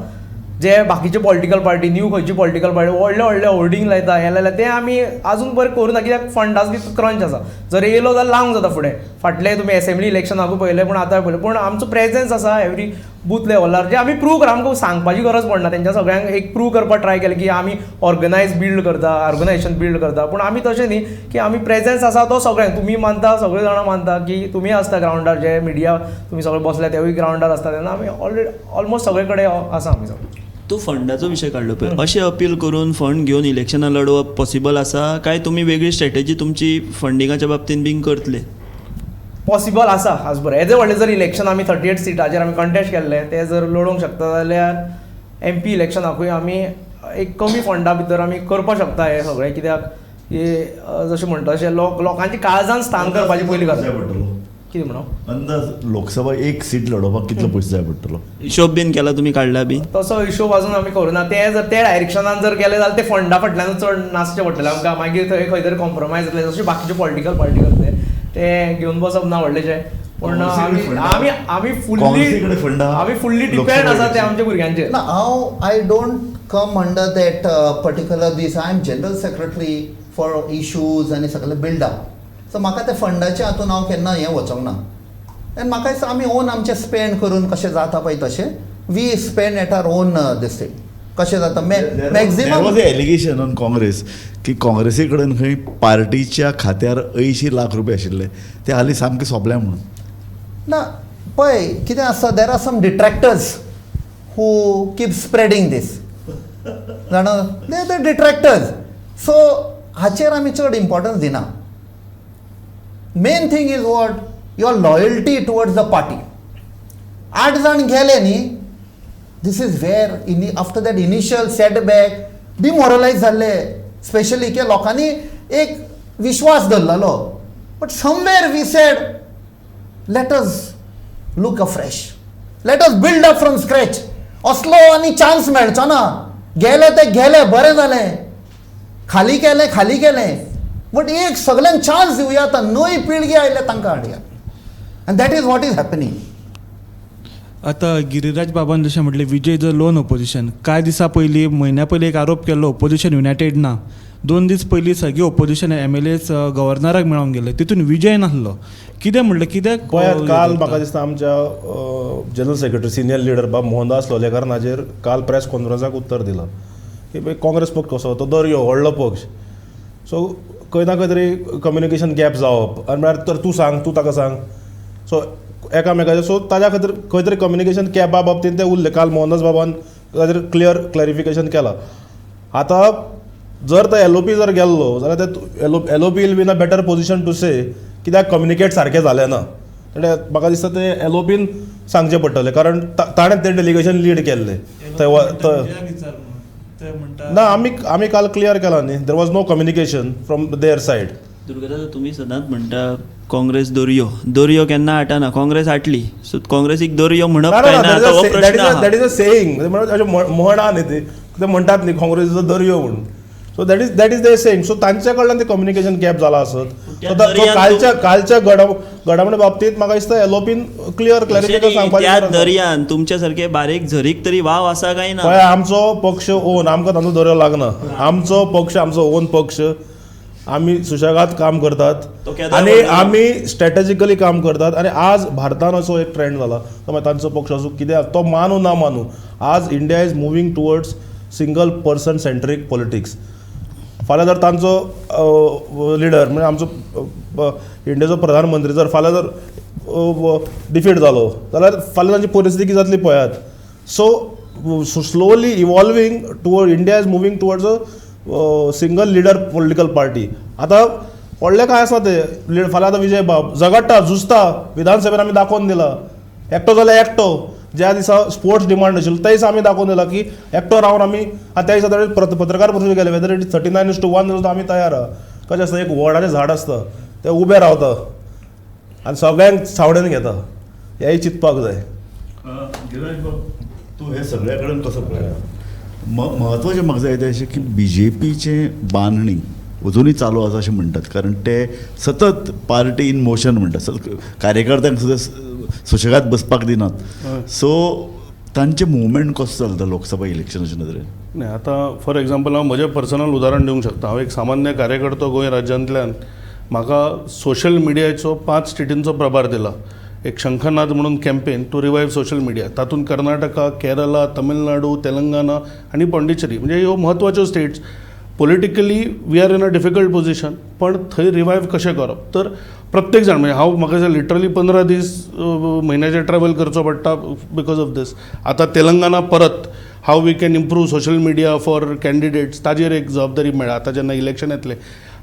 जे बाकीचे पॉलिटिकल पार्टी न्यू खंयची पॉलिटिकल पार्टी व्हडले व्हडले होर्डिंग लायता हें लायला तें आमी आजून बरें करूना कित्याक फंडास बी क्रंच आसा जर येयलो जाल्यार लावंक जाता फुडें फाटले तुमी असेंब्ली इलेक्शनाकूय पळयलें पूण आतां पळयलें पूण आमचो प्रेझेन्स आसा एवरी बूथ लेवलार जे आमी प्रूव करा आमकां सांगपाची गरज पडना तेंच्या सगळ्यांक एक प्रूव करपाक ट्राय केलें की आमी ऑर्गनायज बिल्ड करता ऑर्गनायजेशन बिल्ड करता पूण आमी तशें न्ही की आमी प्रेझेन्स आसा तो सगळ्यांक तुमी मानता सगळे जाणां मानता की तुमी आसता ग्रावंडार जे मिडिया तुमी सगळे बसल्या तेवूय ग्रावंडार आसता तेन्ना आमी ऑलरेडी ऑलमोस्ट सगळे कडेन आसा आमी सगळे तूं फंडाचो विशय काडलो पळय अशें अपील करून फंड घेवन इलेक्शनां लडोवप पॉसिबल आसा काय तुमी वेगळी स्ट्रॅटेजी तुमची फंडिंगाच्या बाबतींत बीन करतले पॉसिबल आसा आज बरें येदे व्हडलें जर इलेक्शन आमी 38 सीटाचेर आमी कंटेस्ट केल्ले ते जर लडोवंक शकता जाल्यार MP इलेक्शनाकूय आमी एक कमी फंडा भितर आमी करपाक शकता हें सगळें कित्याक जशें म्हणटा तशें लोकांची काळजान स्थान करपाची पयली गजाल कितें म्हणो अंदाज लोकसभा एक सीट लडोवपाक कितलो पयसो जाय पडटलो हिशोब बीन केला तुमी काडला बी तसो हिशोब अजून आमी करूना ते जर ते डायरेक्शनान जर गेले जाल्यार ते फंडा फाटल्यान चड नासचें पडटलें आमकां मागीर थंय खंय तरी कॉम्प्रोमायज जातले जशें बाकीचे पॉलिटिकल पार्टी करतले ते घेवन बसप ना व्हडलेशें पूण आमी फुल्ली डिपेंड आसा ते आमच्या भुरग्यांचेर ना हांव I don't come under that particular this I am general secretary for issues आनी सगळें बिल्डअप सो म्हाका त्या फंडाच्या हातून हांव केन्ना हें वचोंक ना आनी म्हाका दिसता आमी ओन आमचें स्पेंड करून कशें जाता पळय तशें we spend eight hour on this thing कशें जाता मॅक्झिमम एलिगेशन ऑन काँग्रेस की काँग्रेसी कडेन खंय पार्टीच्या खात्यार 80 लाख रुपया आशिल्ले ते हालीं सामकें सोंपल्या म्हणून ना पळय कितें आसता there are some डिट्रॅक्टर्स who keep स्प्रेडींग दीस जाणा दे डिट्रॅक्टर्स सो हाचेर आमी चड इम्पॉर्टन्स दिना main thing is what your loyalty towards the party 8 जाण गेले न्ही this is where after that initial setback demoralise जाल्ले स्पेशली की लोकांनी एक विश्वास धरलेलो but somewhere we said let us look afresh let us build up from scratch असलो आनी चान्स मेळचो ना गेले ते गेले बरें जालें खाली केलें बट एक सगळ्यांक चान्स दिवया आतां नवी पिळगी आयल्या तांकां हाडया आनी that is what is happening आतां गिरिराज बाबान जशें म्हटलें विजय इज अ लोन ओपोजिशन कांय दिसा पयलीं म्हयन्या पयलीं एक आरोप केल्लो ओपोजिशन युनायटेड ना 2 दीस पयलीं सगळीं ओपोजिशन MLAs गव्हर्नराक मेळोंक गेले तितून विजय नासलो कितें म्हणलें कित्याक गोंयांत काल म्हाका दिसता आमच्या जनरल सेक्रेटरी सिनियर लिडर बाब मोहनदास लोलयेकारान हाजेर काल प्रेस कॉन्फरन्साक उत्तर दिलां की काँग्रेस पक्ष कसो तो दर्यो व्हडलो पक्ष सो खंय ना खंय तरी कम्युनिकेशन गॅप जावप आनी म्हळ्यार तर तूं सांग तूं ताका सांग सो एकामेकाचें सो ताज्या खातीर खंय तरी कम्युनिकेशन गॅपा बाबतींत ते उरले काल मोहनदास बाबान ताजेर क्लॅरिफिकेशन केलां आतां जर तो LOP जर गेल्लो जाल्यार ते LOP will be in a better position to say कित्याक कम्युनिकेट सारकें जालें ना म्हाका दिसता ते LOPन सांगचें पडटलें कारण ताणें तें डेलिगेशन लीड केल्लें ना आमी काल क्लियर केलां न्ही there was no communication from their side Durgadada तुमी सदांच म्हणटा काँग्रेस दर्यो केन्ना हाडना काँग्रेस हाडली सो काँग्रेसीक दर्यो म्हणप काय ना आतां हो प्रश्न आहा. दॅट इज अ सेईंग म्हणा न्ही ते म्हणटात न्ही काँग्रेस इज अ दर्यो म्हणून so that is they saying so तांचे कडल्यान ते कम्युनिकेशन गॅप जाला आसत कालच्या घडामोडी बाबतींत म्हाका दिसता LOPन क्लियर क्लॅरिफिकेशन सांगपाचें त्या दर्यान तुमच्या सारके बारीक झरीक तरी वाव आसा काय ना पळय आमचो पक्ष ओन आमकां तांचो दर्यो लागना आमचो पक्ष आमचो ओन पक्ष आमी सुशेगाद काम करतात आनी आमी स्ट्रॅटेजिकली काम करतात आनी आज भारतान असो एक ट्रेंड जाला तो मागीर तांचो पक्ष आसूं कित्याक तो मानू ना मानू आज India is moving towards single person centric politics फाल्यां जर तांचो लिडर म्हणजे आमचो इंडियेचो प्रधानमंत्री जर फाल्यां जर डिफीट जालो जाल्यार फाल्यां तांची परिस्थिती कितें जातली पळयात so slowly evolving toward India is moving towards a single leader political party आतां व्हडलें काय आसा ते फाल्यां आतां विजय बाब झगडटा झुजता विधानसभेन आमी दाखोवन दिला एकटो जाल्यार एकटो ज्या दिसा स्पोर्ट्स डिमांड आशिल्लो त्या दिसा आमी दाखोवन दिला की एकटो रावन आमी त्या दिसा पत्रकार परिशद गेले वेदर इट इज 39:1 जाल्यार आमी तयार आहा कशें आसता एक वडाचें झाड आसता ते उबें रावता आनी सगळ्यांक सावडेन घेता हेंय चिंतपाक जाय गिराज बाब तूं हे सगळ्या कडेन कसो पळयता महत्वाचें म्हाका जाय तें अशें की BJPचें बांदणी अजुनूय चालू आसा अशें म्हणटात कारण ते सतत पार्टी इन मोशन म्हणटात कार्यकर्त्यांक सुद्दां सुशेगाद बसपाक दिनात सो तांचे मुवमेंट कसो चलता लोकसभा इलेक्शनाच्या नदरेन? नाही, आता फॉर एक्झाम्पल हांव म्हजें पर्सनल उदाहरण दिवंक शकता. हांव एक सामान्य कार्यकर्तो गोंय राज्यांतल्यान. म्हाका सोशल मिडियाचो 5 स्टेटींचो प्रभार दिला. एक शंखनाद म्हणून campaign to revive social media. तातूंत कर्नाटका, केरला, तमिळनाडू, तेलंगणा आनी पांडिचेरी म्हणजे ह्यो म्हत्वाच्यो states. Politically we are in a difficult position, पण थंय रिवायव कशें करप. तर प्रत्येक जाण म्हणजे हांव म्हाका लिटरली 15 दीस म्हयन्याचे ट्रॅवल करचो पडटा बिकॉज ऑफ दीस. आतां तेलंगणा परत how we can improve social media for candidates ताजेर एक जबाबदारी मेळ्ळा आतां जेन्ना इलेक्शन येतलें.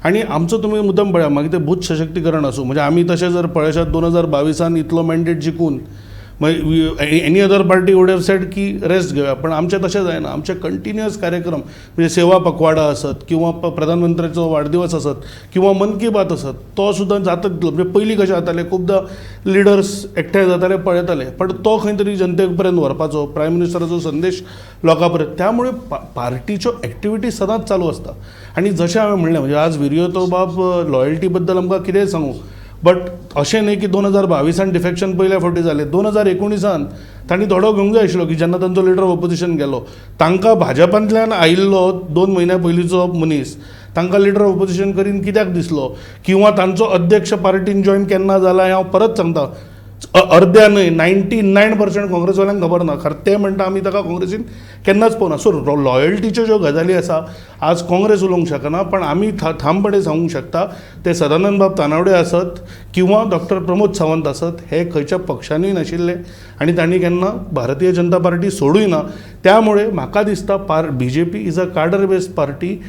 आनी आमचो तुमी मुद्दम पळया, मागीर तें बूथ सशक्तीकरण आसूं म्हणजे आमी तशें जर पळयशात 2022 इतलो मॅन्डेट जिखून any other party would have said की रेस्ट घेवया, पण आमचें तशें जायना. आमचे कंटिन्युअस कार्यक्रम म्हणजे सेवा पखवाडा आसत किंवा प्रधानमंत्र्याचो वाडदिवस आसत किंवा मन की बात आसत, तो सुद्दां जातलो. म्हणजे पयलीं कशें जातालें, खूबदां लिडर्स एकठांय जाताले पळयताले, पण तो खंय तरी जनते पर्यंत व्हरपाचो, प्रायम मिनिस्टराचो संदेश लोकां पर्यंत. त्यामुळे पार्टीच्यो एक्टिविटी सदांच चालू आसता. आनी जशें हांवें म्हणलें म्हणजे आज व्हिडियो तो बाब लॉयल्टी बद्दल आमकां कितेंय सांगूं, बट अशें न्ही की 2022 डिफेक्शन पयल्या फावटी जालें. 2019 तांणी धडो घेवंक जाय आशिल्लो की जेन्ना तांचो लिडर ऑपोजिशन गेलो, तांकां भाजपांतल्यान आयिल्लो 2 म्हयन्या पयलींचो मनीस तांकां लिडर ऑपोजिशन करीन कित्याक दिसलो, किंवा तांचो अध्यक्ष पार्टीन जॉयन केन्ना जाला हें हांव परत सांगता. अर्द्या न्हय 99% काँग्रेसवाल्यांक खबर ना. खरें ते म्हणटा आमी ताका काँग्रेसीन केन्नाच पळोवना. सो लॉयल्टीच्यो ज्यो गजाली आसा आज काँग्रेस उलोवंक शकना, पण आमी ठामपणे सांगूंक शकता ते सदानंद बाब तानावडे आसत किंवा डॉक्टर प्रमोद सावंत आसत, हे खंयच्या पक्षांनीय नाशिल्ले आनी तांणी केन्ना भारतीय जनता पार्टी सोडूय ना. त्यामुळे म्हाका दिसता BJP इज अ कार्डर बेस्ड पार्टी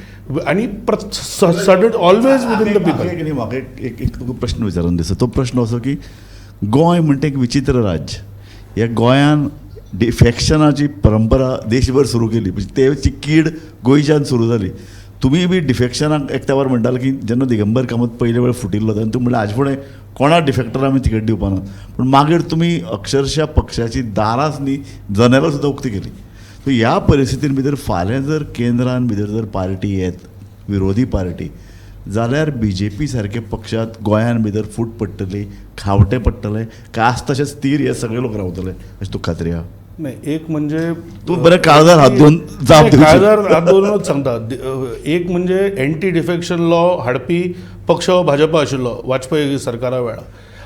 आनी ऑलवेज विदीन द पीपल. म्हाका एक तुका प्रश्न विचारून दिसता. तो प्रश्न असो की गोंय म्हणटा एक विचित्र राज्य. ह्या गोंयान डिफेक्शनाची परंपरा देशभर सुरू केली, म्हणजे तेची कीड गोंयच्यान सुरू जाली. तुमी बी डिफेक्शनाक एक तेवार म्हणटाले की जेन्ना दिगंबर कामत पयले वेळ फुटिल्लो तेन्ना तुमी म्हणलें आज फुडें कोणा डिफेक्टराक आमी तिकेट दिवपाना. पूण मागीर तुमी अक्षरशः पक्षाची दारांच न्ही जनेलां सुद्दां उक्ती केली. सो ह्या परिस्थितीन भितर फाल्यां जर केंद्रान भितर जर पार्टी येत, विरोधी पार्टी, जाल्यार BJP सारके पक्षांत गोंयान भितर फूट पडटली, खावटे पडटले, कास तशें स्थिर हे सगळे लोक रावतले अशें तुका खात्री आहा? नाही, एक म्हणजे तूं बरें काळजार हात घेवन जाप काळजार हात दवरूनच सांगता. एक म्हणजे एंटी डिफेक्शन लॉ हाडपी पक्ष हो भाजपा आशिल्लो वाजपेयी सरकारा वेळा.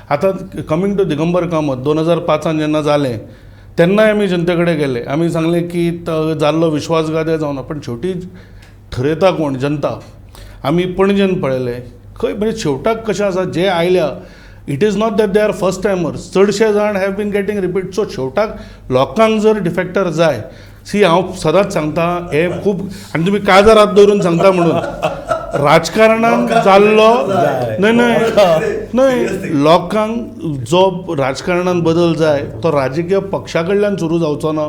आतां कमिंग टू दिगंबर कामत 2005 जेन्ना जालें तेन्नाय आमी जनते कडेन गेले. आमी सांगलें की जाल्लो विश्वासघात हे जावना, पण शेवटी ठरयता कोण? जनता. आमी पणजेन पळयलें खंय म्हणजे शेवटाक कशें आसा, जे आयल्या it is not that they are first timers, चडशे जाण have been getting repeat. So शेवटाक लोकांक जर डिफेक्टर जाय, हांव सदांच सांगता हे खूब, आनी तुमी काळजार हात दवरून सांगता म्हणून राजकारणान जाल्लो न्हय, लोकांक जो राजकारणान बदल जाय तो राजकीय पक्षा कडल्यान सुरू जावचो ना,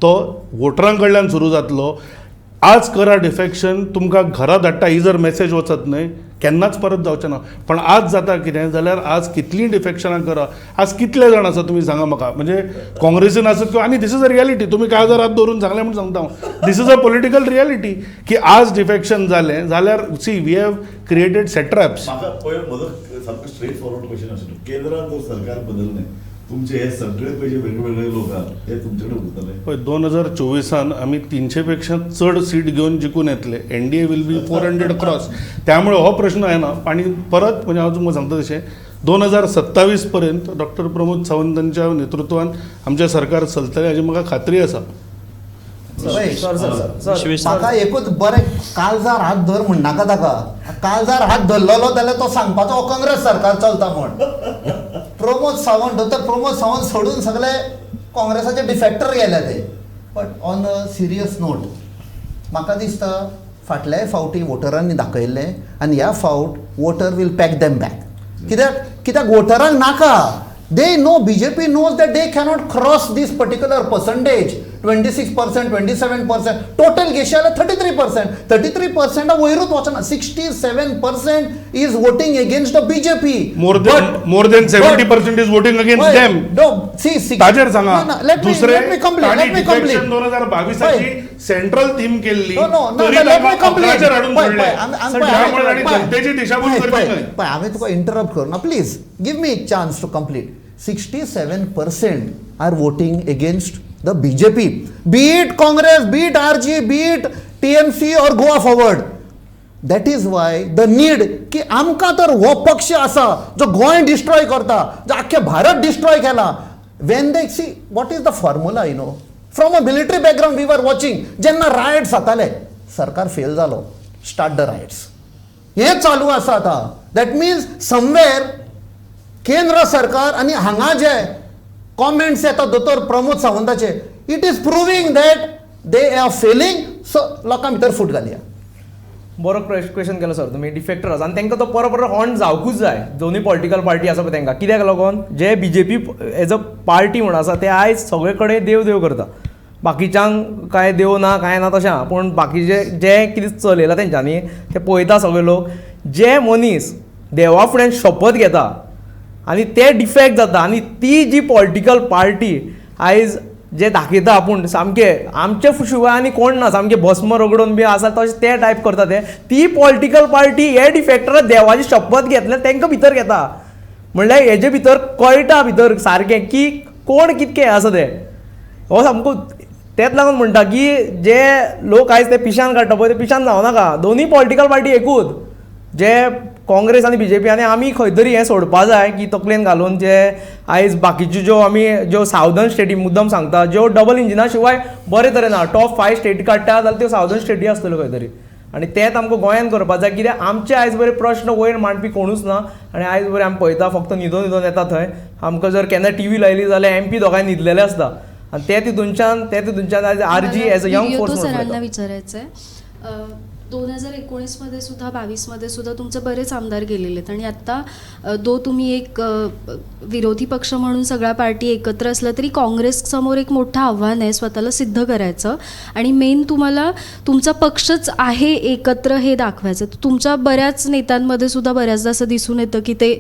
तो वोटरां कडल्यान सुरू जातलो. आज करा डिफेक्शन, तुमकां घरा धाडटा ही जर मेसेज वचत न्हय, केन्नाच परत जावचें ना. पण आज जाता कितें जाल्यार आज कितलीं डिफेक्शनां करा, आज कितले जाण आसा तुमी सांगा म्हाका. म्हणजे काँग्रेसीन आसत किंवा आनी दीस इज अ रियलिटी. तुमी काय जर हात दवरून सांगलें म्हणून सांगता हांव, this is a political reality की आज डिफेक्शन जालें जाल्यार वी हॅव क्रिएटेड सेट्रॅप्स. म्हाका पळय म्हजो सामको स्ट्रेट फॉरवर्ड क्वेश्चन आशिल्लो. केंद्रान जर सरकार बदललें, तुमचे हे सगळे पयशे वेगवेगळे लोक आहात हे तुमचे कडेन उरतले. पळय 2024 आमी 300 पेक्षा चड सीट घेवन जिखून येतले. NDA will be 400 cross. त्यामुळे हो प्रश्न येना. आनी परत म्हणजे हांव तुमकां सांगता तशें 2027 पर्यंत डॉक्टर प्रमोद सावंतांच्या नेतृत्वान आमचें सरकार चलतलें हाची म्हाका खात्री आसा. म्हाका एकूच बरें काळजार हात धर म्हणनाका ताका. काळजार हात धरलेलो जाल्यार तो सांगपाचो काँग्रेस सरकार चलता म्हण. प्रमोद सावंत सोडून सगळे काँग्रेसाचे डिफेक्टर गेले ते. But on a serious note म्हाका दिसता फाटल्याय फावटी वोटरांनी दाखयल्लें आनी ह्या फावट voter will pack them back. कित्याक वोटरांक नाका. They know, BJP knows that they cannot cross this particular percentage, 26%, 27%. Total Geshe जाल्यार 33%. 33% वयरूच वचना. 67% is voting against the BJP. More than 70% is voting against them. No, see. ताजेर सांगा. दुसरे let me complete. 2022 central theme केल्ली. No, let me complete. जनतेची दिशाभूल करची न्हय. पळय हांवें तुका इंटरप्ट करना. Please give me chance to complete. 67% are voting against the BJP, be it Congress, be it RG, be it TMC or Goa Forward. That is why the need की आमकां तर हो पक्ष आसा जो गोंय डिस्ट्रॉय करता, जो आख्खे भारत डिस्ट्रॉय केला. When they see what is the formula, from a military background we were watching, जेन्ना रायट्स जाताले, सरकार फेल जालो, स्टार्ट द रायट्स. हें चालू आसा आतां. दॅट मीन्स समवेअर केंद्र सरकार आणि हांगा जे कॉमेंट्स येता दोतोर प्रमोद सावंताचे, it is proving that they are failing. So लोकां भितर फूट घालया. बरो क्वेश्चन केलो सर तुमी. डिफेक्टर आसा आनी तांकां तो परत हॉर्न जावकूच जाय. दोनूय पॉलिटिकल पार्टी आसा पळय तांकां. कित्याक लागून जे BJP एज अ पार्टी म्हण आसा ते आयज सगळे कडेन देव देव करता. बाकीच्यांक काय देव ना काय ना तशें, पूण बाकीचे जे कितें चलयलां तेंच्यांनी ते पळयता सगळे लोक. जे मनीस देवा फुड्यान शपथ घेता आनी ते डिफेक्ट जाता, आनी ती जी पॉलिटिकल पार्टी आयज जे दाखयता आपूण सामके आमचे शिवाय आनी कोण ना, सामके भस्म रगडोवन बी आसा तशें ते टायप करता ते. ती पॉलिटिकल पार्टी हे डिफेक्टर देवाची शपथ घेतले तांकां भितर घेता. म्हणल्यार हेजे भितर कळटा भितर सारकें की कोण कितकें आसा ते. हो सामको तेच लागून म्हणटा की जे लोक आयज ते पिशान काडटा पळय ते पिशान जावनाका. दोनूय पॉलिटिकल पार्टी एकूच. जे काँग्रेस आनी BJP, आनी आमी खंय तरी हें सोडपा जाय की तकलेन घालून जे आयज बाकीच्यो ज्यो सावदर्न स्टेटी मुद्दम सांगता, ज्यो डबल इंजिना शिवाय बरे तरेन ना, टॉप 5 स्टेटी काडटा जाल्यार त्यो सावदर्न स्टेटी आसतल्यो खंय तरी. आनी तेच आमकां गोंयान करपा जाय. कित्याक आमचे आयज बरे प्रश्न वयर मांडपी कोणूच ना. आनी आयज बरें आमी पळयता फक्त न्हिदोन येता थंय. आमकां जर केन्ना TV लायली जाल्यार MP दोगांय न्हिदलेले आसता. आनी ते तितूनच्यान आयज RG as a young force सरांना विचारायचं आहे. 2019 मध्ये सुद्धा 22 मध्ये सुद्धा तुमचे बरेच आमदार गेलेले आहेत, आणि आत्ता तुम्ही एक विरोधी पक्ष म्हणून सगळ्या पार्टी एकत्र असलं तरी काँग्रेस समोर एक मोठं आव्हान आहे स्वतःला सिद्ध करायचं, आणि मेन तुम्हाला तुमचा पक्षच आहे एकत्र हे दाखवायचं. तुमच्या बऱ्याच नेत्यांमध्ये सुद्धा बऱ्याचदा असं दिसून येतं की ते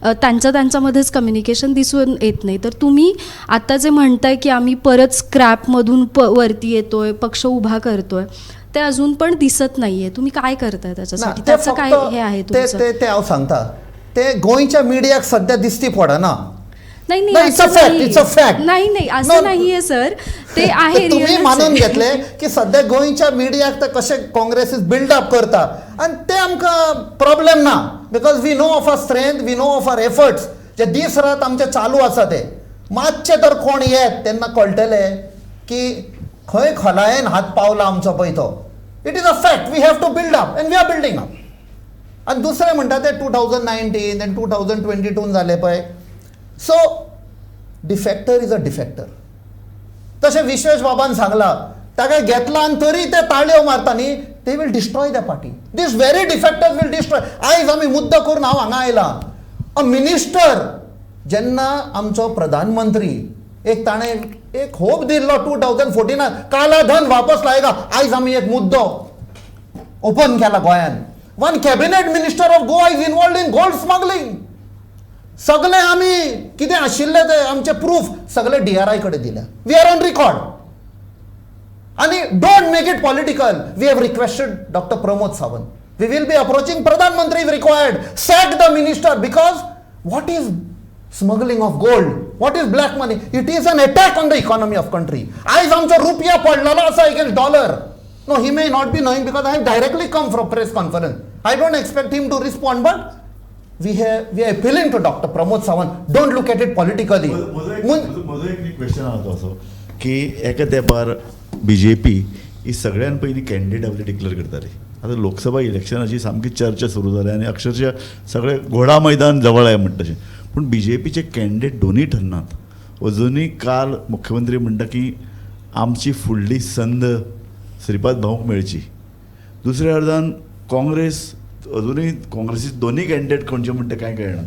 त्यांच्यामध्येच कम्युनिकेशन दिसून येत नाही. तर तुम्ही आता जे म्हणताय की आम्ही परत स्क्रॅपमधून वरती येतोय, पक्ष उभा करतोय, ते अजून पण दिसत नाहीये. तुम्ही काय करताय त्याच्यासाठी? त्याचं काय हे आहे तुमचं? ते हांव सांगता, ते गोंयच्या मिडियाक सध्या दिसती पडना. नाही इट्स अ फॅक्ट. नाही असं नाहीये सर, ते आहे. तुम्ही मानून घेतले की सध्या गोंयच्या मिडियाक ते कशें काँग्रेस बिल्डअप करता, आणि ते आमकां प्रॉब्लेम ना, because we know of our strength, we know of our efforts. जे दीस रात आमचे चालू आसा ते मातशे तर कोण येत तेन्ना कळटले की खंय खोलायेन हात पावला आमचो पळय तो. It is a fact. We have to build up, and we are building up. आनी दुसरें म्हणटा ते 2019 आनी 2022 जाले पळय. So defector is a defector. तशें विश्वेश बाबान सांगला, ताका घेतला आनी तरी ते ताळयो मारता न्ही, they will destroy the party. These very defectors will destroy. आयज आमी मुद्दो करून हांव हांगा आयला. अ मिनिस्टर जेन्ना आमचो प्रधानमंत्री ताणें एक होप दिल्लो 2014 काला धन वापस लायगा. आयज आमी एक मुद्दो ओपन केला गोंयान. One cabinet minister of Goa is involved in gold smuggling. सगळे आमी कितें आशिल्ले ते आमचे प्रूफ सगळे DRI कडेन दिल्या. We are on record. आनी don't make it political. We have requested doctor Pramod Sawant. We will be approaching प्रधानमंत्री if required. Sack the minister, because what is smuggling of gold, what is black money? It is an attack on the economy of country. Ayz amcho rupiya padlalo asa against dollar. No, he may not be knowing because I have directly come from press conference. I don't expect him to respond, but we are appealing to Dr. Pramod Sawant. Don't look at it politically. म्हजो एक question आहा तो असो की एका तेंपार BJP ही सगळ्यान पयलीं कॅन्डिडेट आपले डिक्लेअर करताली. आतां लोकसभा इलेक्शनाची सामकी चर्चा सुरू जाल्या आनी अक्षरशः सगळे घोडा मैदान जवळ आहे म्हणटा तशें. पूण BJPचे कॅन्डिडेट दोनूय ठरनात. अजुनूय काल मुख्यमंत्री म्हणटा की आमची फुडली संद श्रीपाद भाऊक मेळची. दुसऱ्या अर्दान काँग्रेस अजुनूय काँग्रेसीचे दोनूय कॅन्डिडेट खंयचे म्हणटा कांय कळना.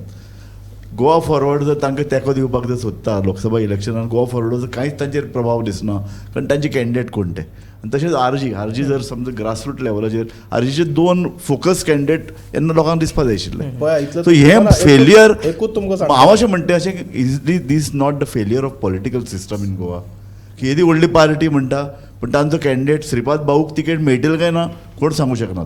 गोवा फॉरवर्ड जर तांकां तेंको दिवपाक जर सोदता लोकसभा इलेक्शनान, गोवा फॉरवर्डाचो कांयच तांचेर प्रभाव दिसना, कारण तांचे कॅन्डिडेट कोण ते. आनी तशेंच RG जर समजा ग्रासरूट लेवलाचेर RGचे 2 फोकस कॅन्डिडेट येन्ना लोकांक दिसपाक जाय आशिल्ले. सो हें फेलियर हांव अशें म्हणटा अशें is this not the failure of political system in Goa, की येदी व्हडली पार्टी म्हणटा पूण तांचो कॅन्डिडेट श्रीपाद भाऊक तिकेट मेळटली काय ना कोण सांगूं शकनात.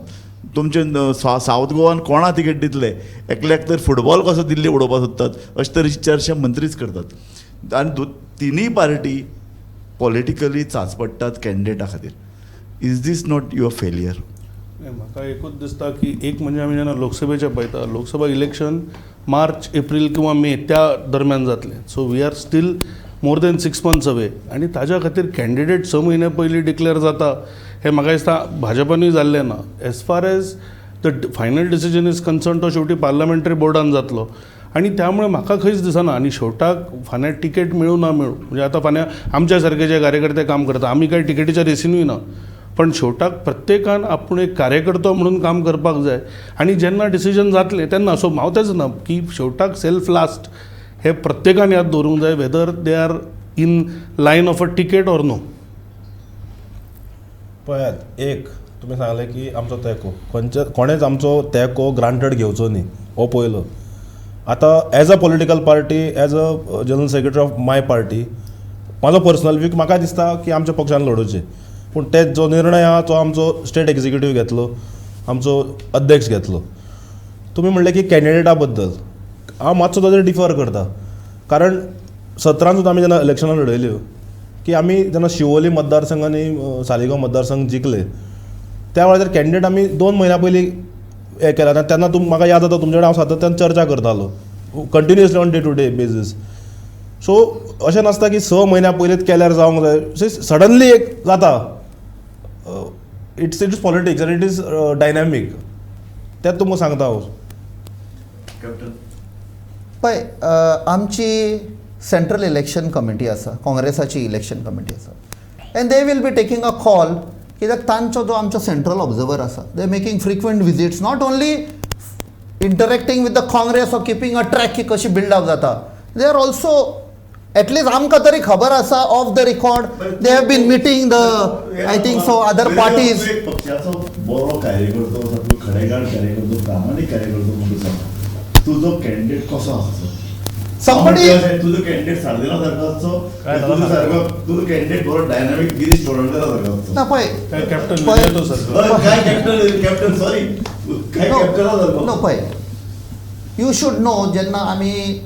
तुमचे सावथ गोवान कोणा तिकेट दितले, एकल्याक तर फुटबॉल कसो दिल्ली उडोवपाक सोदतात अशे तरेची चर्चा मंत्रीच करतात. आनी तिनूय पार्टी पॉलिटिकली चांचपडटात कॅन्डिडेटा खातीर. Is this not your failure? म्हाका एकूच दिसता की एक म्हणजे आमी जेन्ना लोकसभेचें पळयता, लोकसभा इलेक्शन मार्च, एप्रील किंवा मे त्या दरम्यान जातलें. So we are still more than 6 months away, आनी ताज्या खातीर कॅन्डिडेट 6 म्हयने पयलीं डिक्लेअर जाता हें म्हाका दिसता भाजपानूय जाल्लें ना. Age far age the final decision is concern तो शेवटी पार्लमेंटरी बोर्डान जातलो. आनी त्यामुळे म्हाका खंयच दिसना. आनी शेवटाक फाल्यां तिकेट मेळूं ना मेळूं, म्हणजे आतां फाल्यां आमच्या सारके जे कार्यकर्ते काम करता, आमी कांय तिकेटीच्या रेसीनूय ना, पण शेवटाक प्रत्येकान आपूण एक कार्यकर्तो म्हणून काम करपाक जाय. आनी जेन्ना डिसिजन जातलें तेन्ना, सो हांव तेंच ना की शेवटाक सेल्फ लास्ट हे प्रत्येकान याद दवरूंक जाय, whether they are in line of a ticket or no. पळयात, एक तुमी सांगलें की आमचो तेंको कोणेच आमचो तेंको ग्रांटेड घेवचो न्ही, हो पयलो. आतां as a political party, as a general secretary of my party, म्हाजो पर्सनल व्यू म्हाका दिसता की आमच्या पक्षान लडोवचें. पूण ते जो निर्णय आहा तो आमचो स्टेट एक्झिक्युटीव घेतलो, आमचो अध्यक्ष घेतलो. तुमी म्हणलें की कॅन्डिडेटा बद्दल हांव मातसो ताजेर डिफर करता. कारण 17 सुद्दां आमी जेन्ना इलेक्शनां लडयल्यो, की आमी जेन्ना शिवोली मतदारसंघ आनी सालिगांव मतदारसंघ जिखले, त्या वेळार कॅन्डिडेट आमी 2 म्हयन्या पयलीं हें केला. तेन्ना म्हाका याद जाता तुमचे कडेन हांव सातत्यान चर्चा करतालो continuously on day to day basis. So अशें नासता की 6 म्हयन्या पयलींच केल्यार जावंक जाय. सडनली एक जाता. इट्स पॉलिटिक्स आनी इट इज डायनॅमीक. तेंच तुमकां सांगता हांव. पळय, आमची सेंट्रल इलेक्शन कमिटी आसा, काँग्रेसाची इलेक्शन कमिटी आसा, and they will be taking a call. कित्याक तांचो जो आमचो सेंट्रल ऑब्झर्वर आसा, they making frequent visits, not only interacting with the Congress or keeping a track की कशी बिल्डअप जाता. दे आर ऑल्सो एटलीस्ट आमकां तरी खबर आसा off the record. They have been meeting the I think so other parties. पक्षाचो बरो कार्यकर्तो आसा, तूं खडेगाड कार्यकर्तो, प्रामाणीक कार्यकर्तो म्हणून सांग, तुजो कॅन्डिडेट कसो आसा? Somebody- तुजो कॅन्डिडेट सारकेला सारको आसचो, तुजो कॅन्डिडेट बरो डायनॅमीक गिरीश चोडणकर सारको ना आसचो. पळय, कॅप्टन पळय, विजय तो सर काय कॅप्टन सॉरी काय कॅप्टना सारको. नो पळय, यू शूड नो, जेन्ना आमी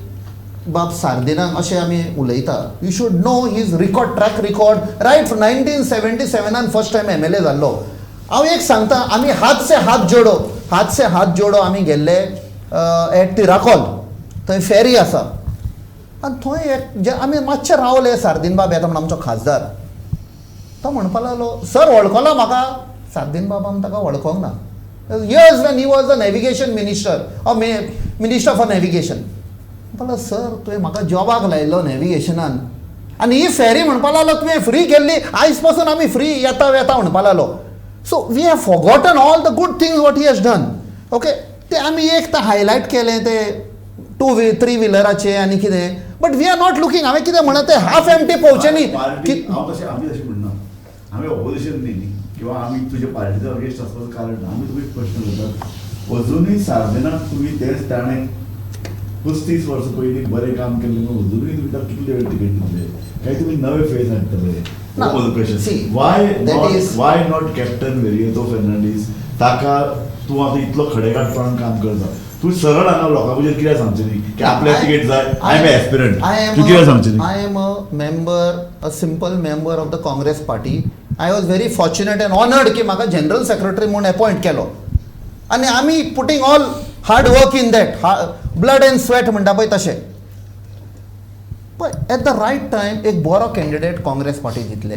बाब सार्दिनाक अशें आमी उलयता, you should know his record, track record right 1977 first time MLA जाल्लो. हांव एक सांगता, आमी हात से हात जोडो आमी गेल्ले एट तिराकोल, थंय फेरी आसा, आनी थंय एक जे आमी मातशे रावले, सार्दीन बाब येता म्हणून आमचो खासदार, तो म्हणपा लागलो, सर वळखला म्हाका? सार्दीन बाब आमी ताका वळखोंक ना. Years when he was the navigation minister or minister for navigation. म्हणपाक लागलो, सर तुवें म्हाका जॉबाक लायिल्लो नॅविगेशनान, आनी ही फेरी म्हणपा लागलो तुवें फ्री केल्ली, आयज पासून आमी फ्री येता म्हणपा लागलो. So we have forgotten all the good things what he has done. Okay, ते आमी एक हायलायट केलें ते 2-3 व्हिलराचे आनी कितें, but we are not looking. हांवें कितें म्हणत ते हाफ एम्प्टी पळोवचें न्ही. आमी तशें म्हणना, आमी ऑपोजिशन न्ही किंवा आमी तुज्या पार्टीचो अगेन्स्ट आसपाचो कारण ना. आमी तुमी प्रश्न करतात, अजुनूय सार्दिनाक तुमी तेच ताणें 35 वर्सां पयलीं बरें काम केल्लें म्हणून अजुनूय तुमी ताका कितले वेळ टिकेट दितले काय तुमी नवे फेस हाडटले? Why not captain Viriato Fernandes? ताका तूं आतां इतलो खडेगाडपणान काम करता, तूं सरळ हांगा लोकां भितर कित्याक सांगचें न्ही की आपल्याक तिकेट जाय, आय एम एस्पिरंट, तूं कित्याक सांगचें न्ही? I am a member, a simple member of the Congress party. I was very fortunate and honored की म्हाका जनरल सेक्रेटरी म्हणून अपॉइंट केलो, आनी आमी putting all hard work in that, blood end sweat म्हणटा पळय तशें. पण एट द रायट टायम एक बरो कॅन्डिडेट काँग्रेस पार्टी जितले,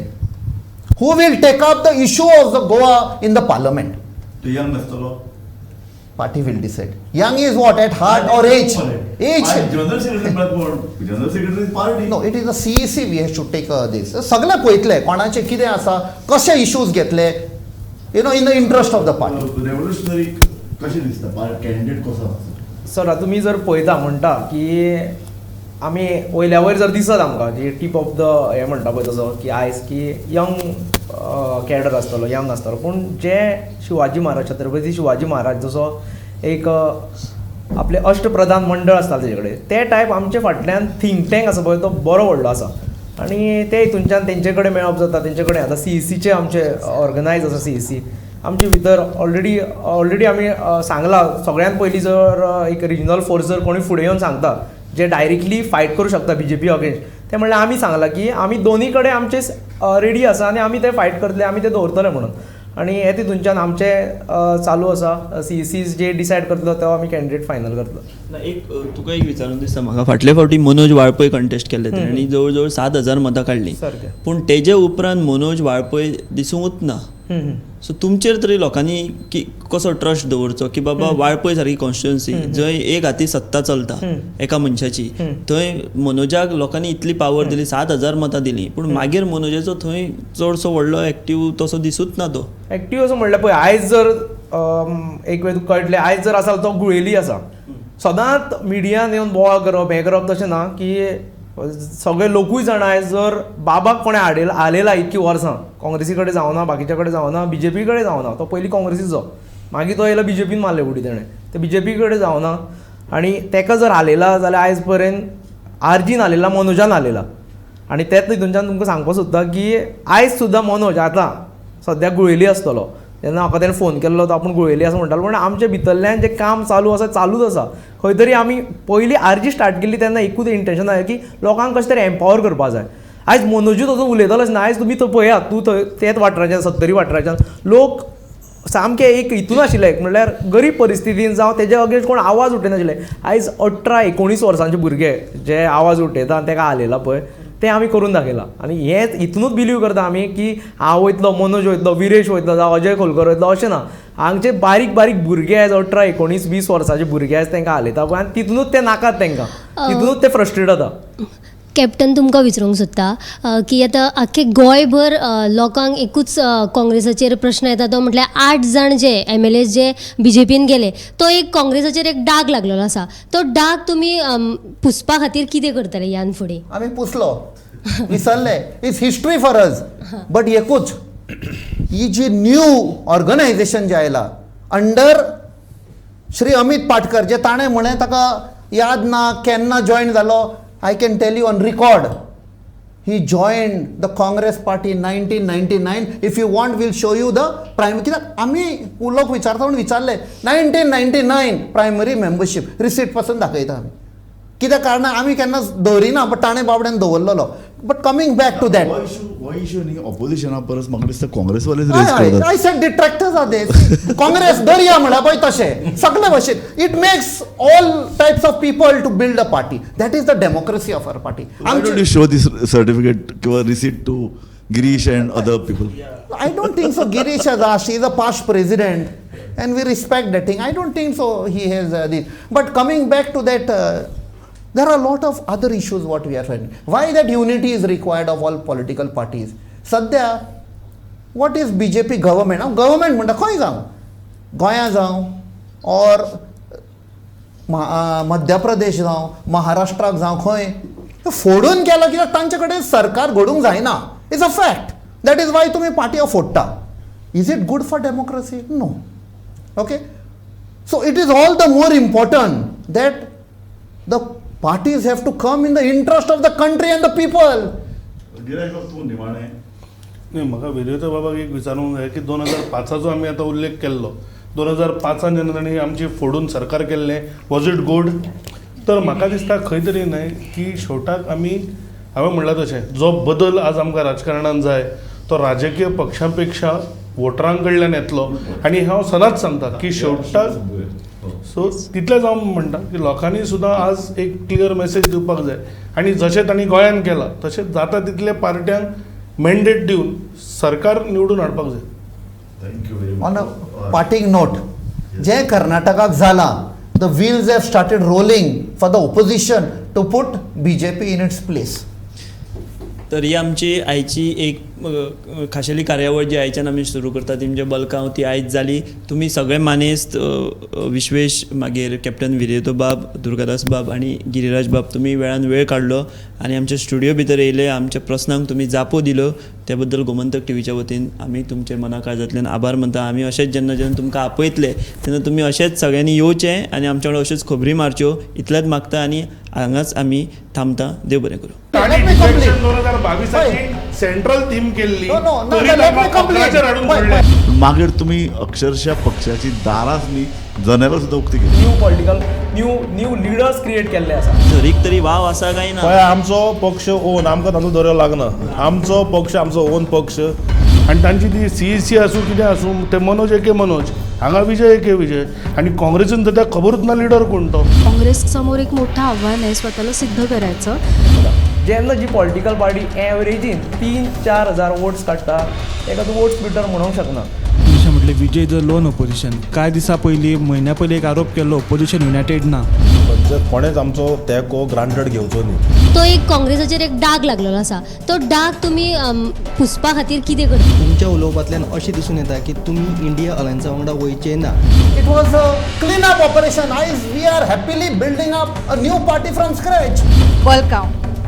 who will take up the issue of the Goa in the parliament. तूं यंग नासतलो, party will decide. Young is what, at heart or age? Age. General secretary party. No, it is the CEC we have to take this. सगळे पळयतले कोणाचे कितें आसा, कशे issues घेतले, in the interest of the party. Revolutionary कशें दिसता candidate कसो आसा? सर तुमी जर पळयता म्हणटा की आमी वयल्या वयर जर दिसत आमकां जी टीप ऑफ द हें म्हणटा पळय तसो की आयज की यंग कॅडर आसतलो, यंग आसतलो, पूण जे शिवाजी महाराज, छत्रपती शिवाजी महाराज जसो एक आपले अष्टप्रधान मंडळ आसता तेजे कडेन, ते टायप आमचे फाटल्यान थिंक टँक आसा पळय तो बरो व्हडलो आसा, आनी ते हितूनच्यान तेंचे कडेन मेळप जाता. तेंचे कडेन आतां CECचे आमचे ऑर्गनायज आसा CEC आमचे भितर ऑलरेडी आमी सांगलां, सगळ्यान पयलीं जर एक रिजनल फोर्स जर कोणी फुडें येवन सांगता जे डायरेक्टली फायट करूं शकता BJP अगेन्स्ट, ते म्हणलें आमी सांगलां की आमी दोनी कडेन आमचे रेडी आसा आनी आमी ते फायट करतले, आमी ते दवरतले म्हणून. आनी हे तितूनच्यान आमचें चालू आसा, सीईसीज जे डिसायड करतलो तो आमी कॅन्डिडेट फायनल करतलो. एक तुका एक विचारून दिसता म्हाका, फाटले फावटी मनोज वाळपय कंटेस्ट केल्ले आनी जवळ जवळ 7,000 मतां काडलीं, सारकें. पूण तेजे उपरांत मनोज वाळपय दिसूंकच ना. सो तुमचेर तरी लोकांनी कसो ट्रस्ट दवरचो की बाबा वाळपय सारकी कॉन्स्टिट्युएन्सी जंय एक हाती सत्ता चलता एका मनशाची, थंय मनोजाक लोकांनी इतली पावर दिली, 7,000 मतां दिलीं, पूण मागीर मनोजाचो थंय चडसो व्हडलो एक्टीव तसो दिसूच ना तो. एक्टीव असो म्हणल्यार पळय, आयज जर एक वेळ तुका कळटलें, आयज जर आसा तो गुळेली आसा. सदांच मिडियान येवन बोवाळ करप हें करप तशें ना, की सगळे लोकूय जाणा आयज जर बाबाक कोणें हाडयला इतकी वर्सां, काँग्रेसी कडेन जावना, बाकीच्या कडेन जावना, बीजेपी कडेन जावना, तो पयलीं काँग्रेसीचो, मागीर तो येयलो बीजेपीन मारले उडी तेणें, ते बीजेपी कडेन जावना. आनी तेका जर हालयला जाल्यार आयज पर्यंत आरजीन हालयला, मनोजान हालयला. आनी तेच हितूनच्यान तुमकां सांगपाक सोदता की आयज सुद्दां मनोज आतां सद्याक गुळेली आसतलो, जेन्ना म्हाका तेणें फोन केल्लो तो आपूण गुळेली आसा म्हणटालो, पण आमच्या भितरल्यान जें काम चालू आसा चालूच आसा. खंय तरी आमी पयलीं आरजी स्टार्ट केल्ली तेन्ना एकूच इंटेंशन आसा की लोकांक कशें तरी एम्पावर करपाक जाय. आयज मनोजूच वचून उलयतलोच ना, आयज तुमी तो पळयात, तूं थंय तेच वाठाराच्यान 70 वाठाराच्यान लोक सामके एक हितून आशिल्ले, म्हणल्यार गरीब परिस्थितीन जावं तेज्या अगेन्स्ट कोण आवाज उठयनाशिल्ले. आयज 18-19 वर्सांचे भुरगे जे आवाज उठयता आनी ताका हालयला पळय, तें आमी करून दाखयलां. आनी हेंच हितूनच बिलीव करता आमी की हांव वयतलो, मनोज वयतलो, विरेश वयतलो, जावं अजय खोलकर वयतलो, अशें ना. हांगचे बारीक बारीक भुरगे आयज 18-19-20 वर्साचे भुरगे आयज तांकां हालयता पळय, आनी तितूनच ते नाकात तांकां, तितूनच ते फ्रस्ट्रेट जाता. कॅप्टन तुमकां विचारूंक सोदता की आतां आख्खे गोंयभर लोकांक एकूच काँग्रेसाचेर प्रश्न येता, तो म्हटल्यार 8 जाण जे MLAs जे BJPन गेले, तो एक काँग्रेसाचेर एक डाग लागलेलो आसा. तो डाग तुमी पुसपा खातीर कितें करतले ह्यान फुडें? आमी पुसलो, विसरले, it's history for us. But एकूच, ही जी न्यू ऑर्गनायझेशन जे आयला अंडर श्री अमित पाटकर, जे ताणें म्हळें ताका याद ना केन्ना जॉयन जालो, I can tell you on record, he joined the Congress party in 1999. If you want, we'll show you the primary. कित्याक आमी लोक विचारता म्हणून विचारले 1999 प्रायमरी मेंबरशीप रिसीट पासून दाखयता आमी. कित्या कारणान आमी केन्ना दवरिना, बट ताणें बाबड्यान दवरलेलो. But coming back to that, हो इश्यू न्ही ऑपोजिशना परस म्हाका दिसता काँग्रेसवालेच रेज करतात. I said detractors are they. Congress दर्या म्हळ्यार पळय तशें सगळे भशेन it makes all types of people to build a party. That is the democracy of our party. Why don't you show this certificate किंवा receipt to Girish and other people? I don't think so. Girish has asked. He is a past president, and we respect that thing. I don't think so. He has this. But coming back to that, there are a lot of other issues what we are finding. Why that unity is required of all political parties? Sadhya, what is BJP government? Now government म्हणटा खंय जावं, गोंया जावं or Madhya Pradesh जावं, महाराष्ट्राक जावं, खंय फोडून केला कित्याक तांचे कडेन सरकार घडूंक जायना. It's a fact. That is why तुमी पार्ट्यो फोडटा. Is it good for democracy? No. Okay, so it is all the more important that the parties have to come in the interest of the country and the people. तूं निमाणें नाही, म्हाका विरोधी बाबाक एक विचारूंक जाय की 2005 आमी आतां उल्लेख केल्लो, 2005 जेन्ना तांणी आमची फोडून सरकार केल्लें, वॉज इट गुड? तर म्हाका दिसता खंय तरी न्हय की शेवटाक आमी, हांवें म्हणलां तशें, जो बदल आज आमकां राजकारणान जाय तो राजकीय पक्षां पेक्षा वोटरां कडल्यान येतलो. आनी हांव सदांच सांगता की शेवटाक सो तितलेंच हांव म्हणटा की लोकांनी सुद्दां आज एक क्लियर मेसेज दिवपाक जाय. आनी जशें तांणी गोंयान केलां तशें जाता तितले पार्ट्यांक मॅन्डेट दिवन सरकार निवडून हाडपाक जाय. Thank you very much. On a parting note, जे कर्नाटकाक जालां, the wheels have started rolling for the opposition to put BJP in its place. तर ही आमची आयची एक खाशेली कार्यावळ जी आयच्यान आमी सुरू करता ती म्हणजे बल्कांव, ती आयज जाली. तुमी सगळे मानेस्त, विश्वेश, मागीर कॅप्टन विरेतो बाब, दुर्गादास बाब आनी गिरीराज बाब, तुमी वेळान वेळ काडलो आनी आमच्या स्टुडियो भितर येयले, आमच्या प्रस्नांक तुमी जापो दिलो, त्या बद्दल गोमंतक टीव्हीच्या वतीन आमी तुमचे मना काळजांतल्यान आभार मानता. आमी अशेंच जेन्ना जेन्ना तुमकां आपयतले तेन्ना तुमी अशेंच सगळ्यांनी येवचें आनी आमच्या वांगडा अश्योच खबरी मारच्यो, इतलेंच मागता आनी हांगाच आमी थांबता. देव बरें करूं. ताणी इलेक्शन 2022 सेंट्रल थीम केल्ली, तरी ताका अकराचेर हाडून सोडलें. मागीर तुम्ही अक्षरशः पक्षाची दारांच न्ही जनेलां सुद्दां उक्ती केली. New political new leaders create केल्ले आसा. झरीक तरी वाव आसा काय ना? पळय आमचो पक्ष ओन आमकां तातूंत धरयो लागना. आमचो पक्ष आमचो ओन पक्ष. आनी तांची ती CEC आसूं कितें आसूं ते मनोज एके मनोज हांगा विजय एके विजय आनी काँग्रेसीन तर त्या खबरूच ना लिडर कोण तो. काँग्रेस समोर एक मोठं आव्हान आहे स्वतःला सिद्ध करायचं. जेन्ना जी पॉलिटिकल पार्टी एवरेजीन 3-4 हजार वोट्स काडटा ताका तूं वोट स्प्लिटर म्हणूंक शकना. जशें म्हटलें विजय द लोन ऑपोजिशन. कांय दिसा पयलीं म्हयन्या पयलीं एक आरोप केल्लो ऑपोजिशन युनायटेड ना. कोणेच आमचो तेको ग्रांटेड घेवचो न्ही. तो एक काँग्रेसाचेर एक डाग लागलेलो आसा. तो डाग तुमी पुसपा खातीर कितें करता? तुमच्या उलोवपांतल्यान अशें दिसून येता की तुमी इंडिया अलायन्सा वांगडा वयचे ना. It was a clean up operation. We are happily building up a new party from scratch. बलकांव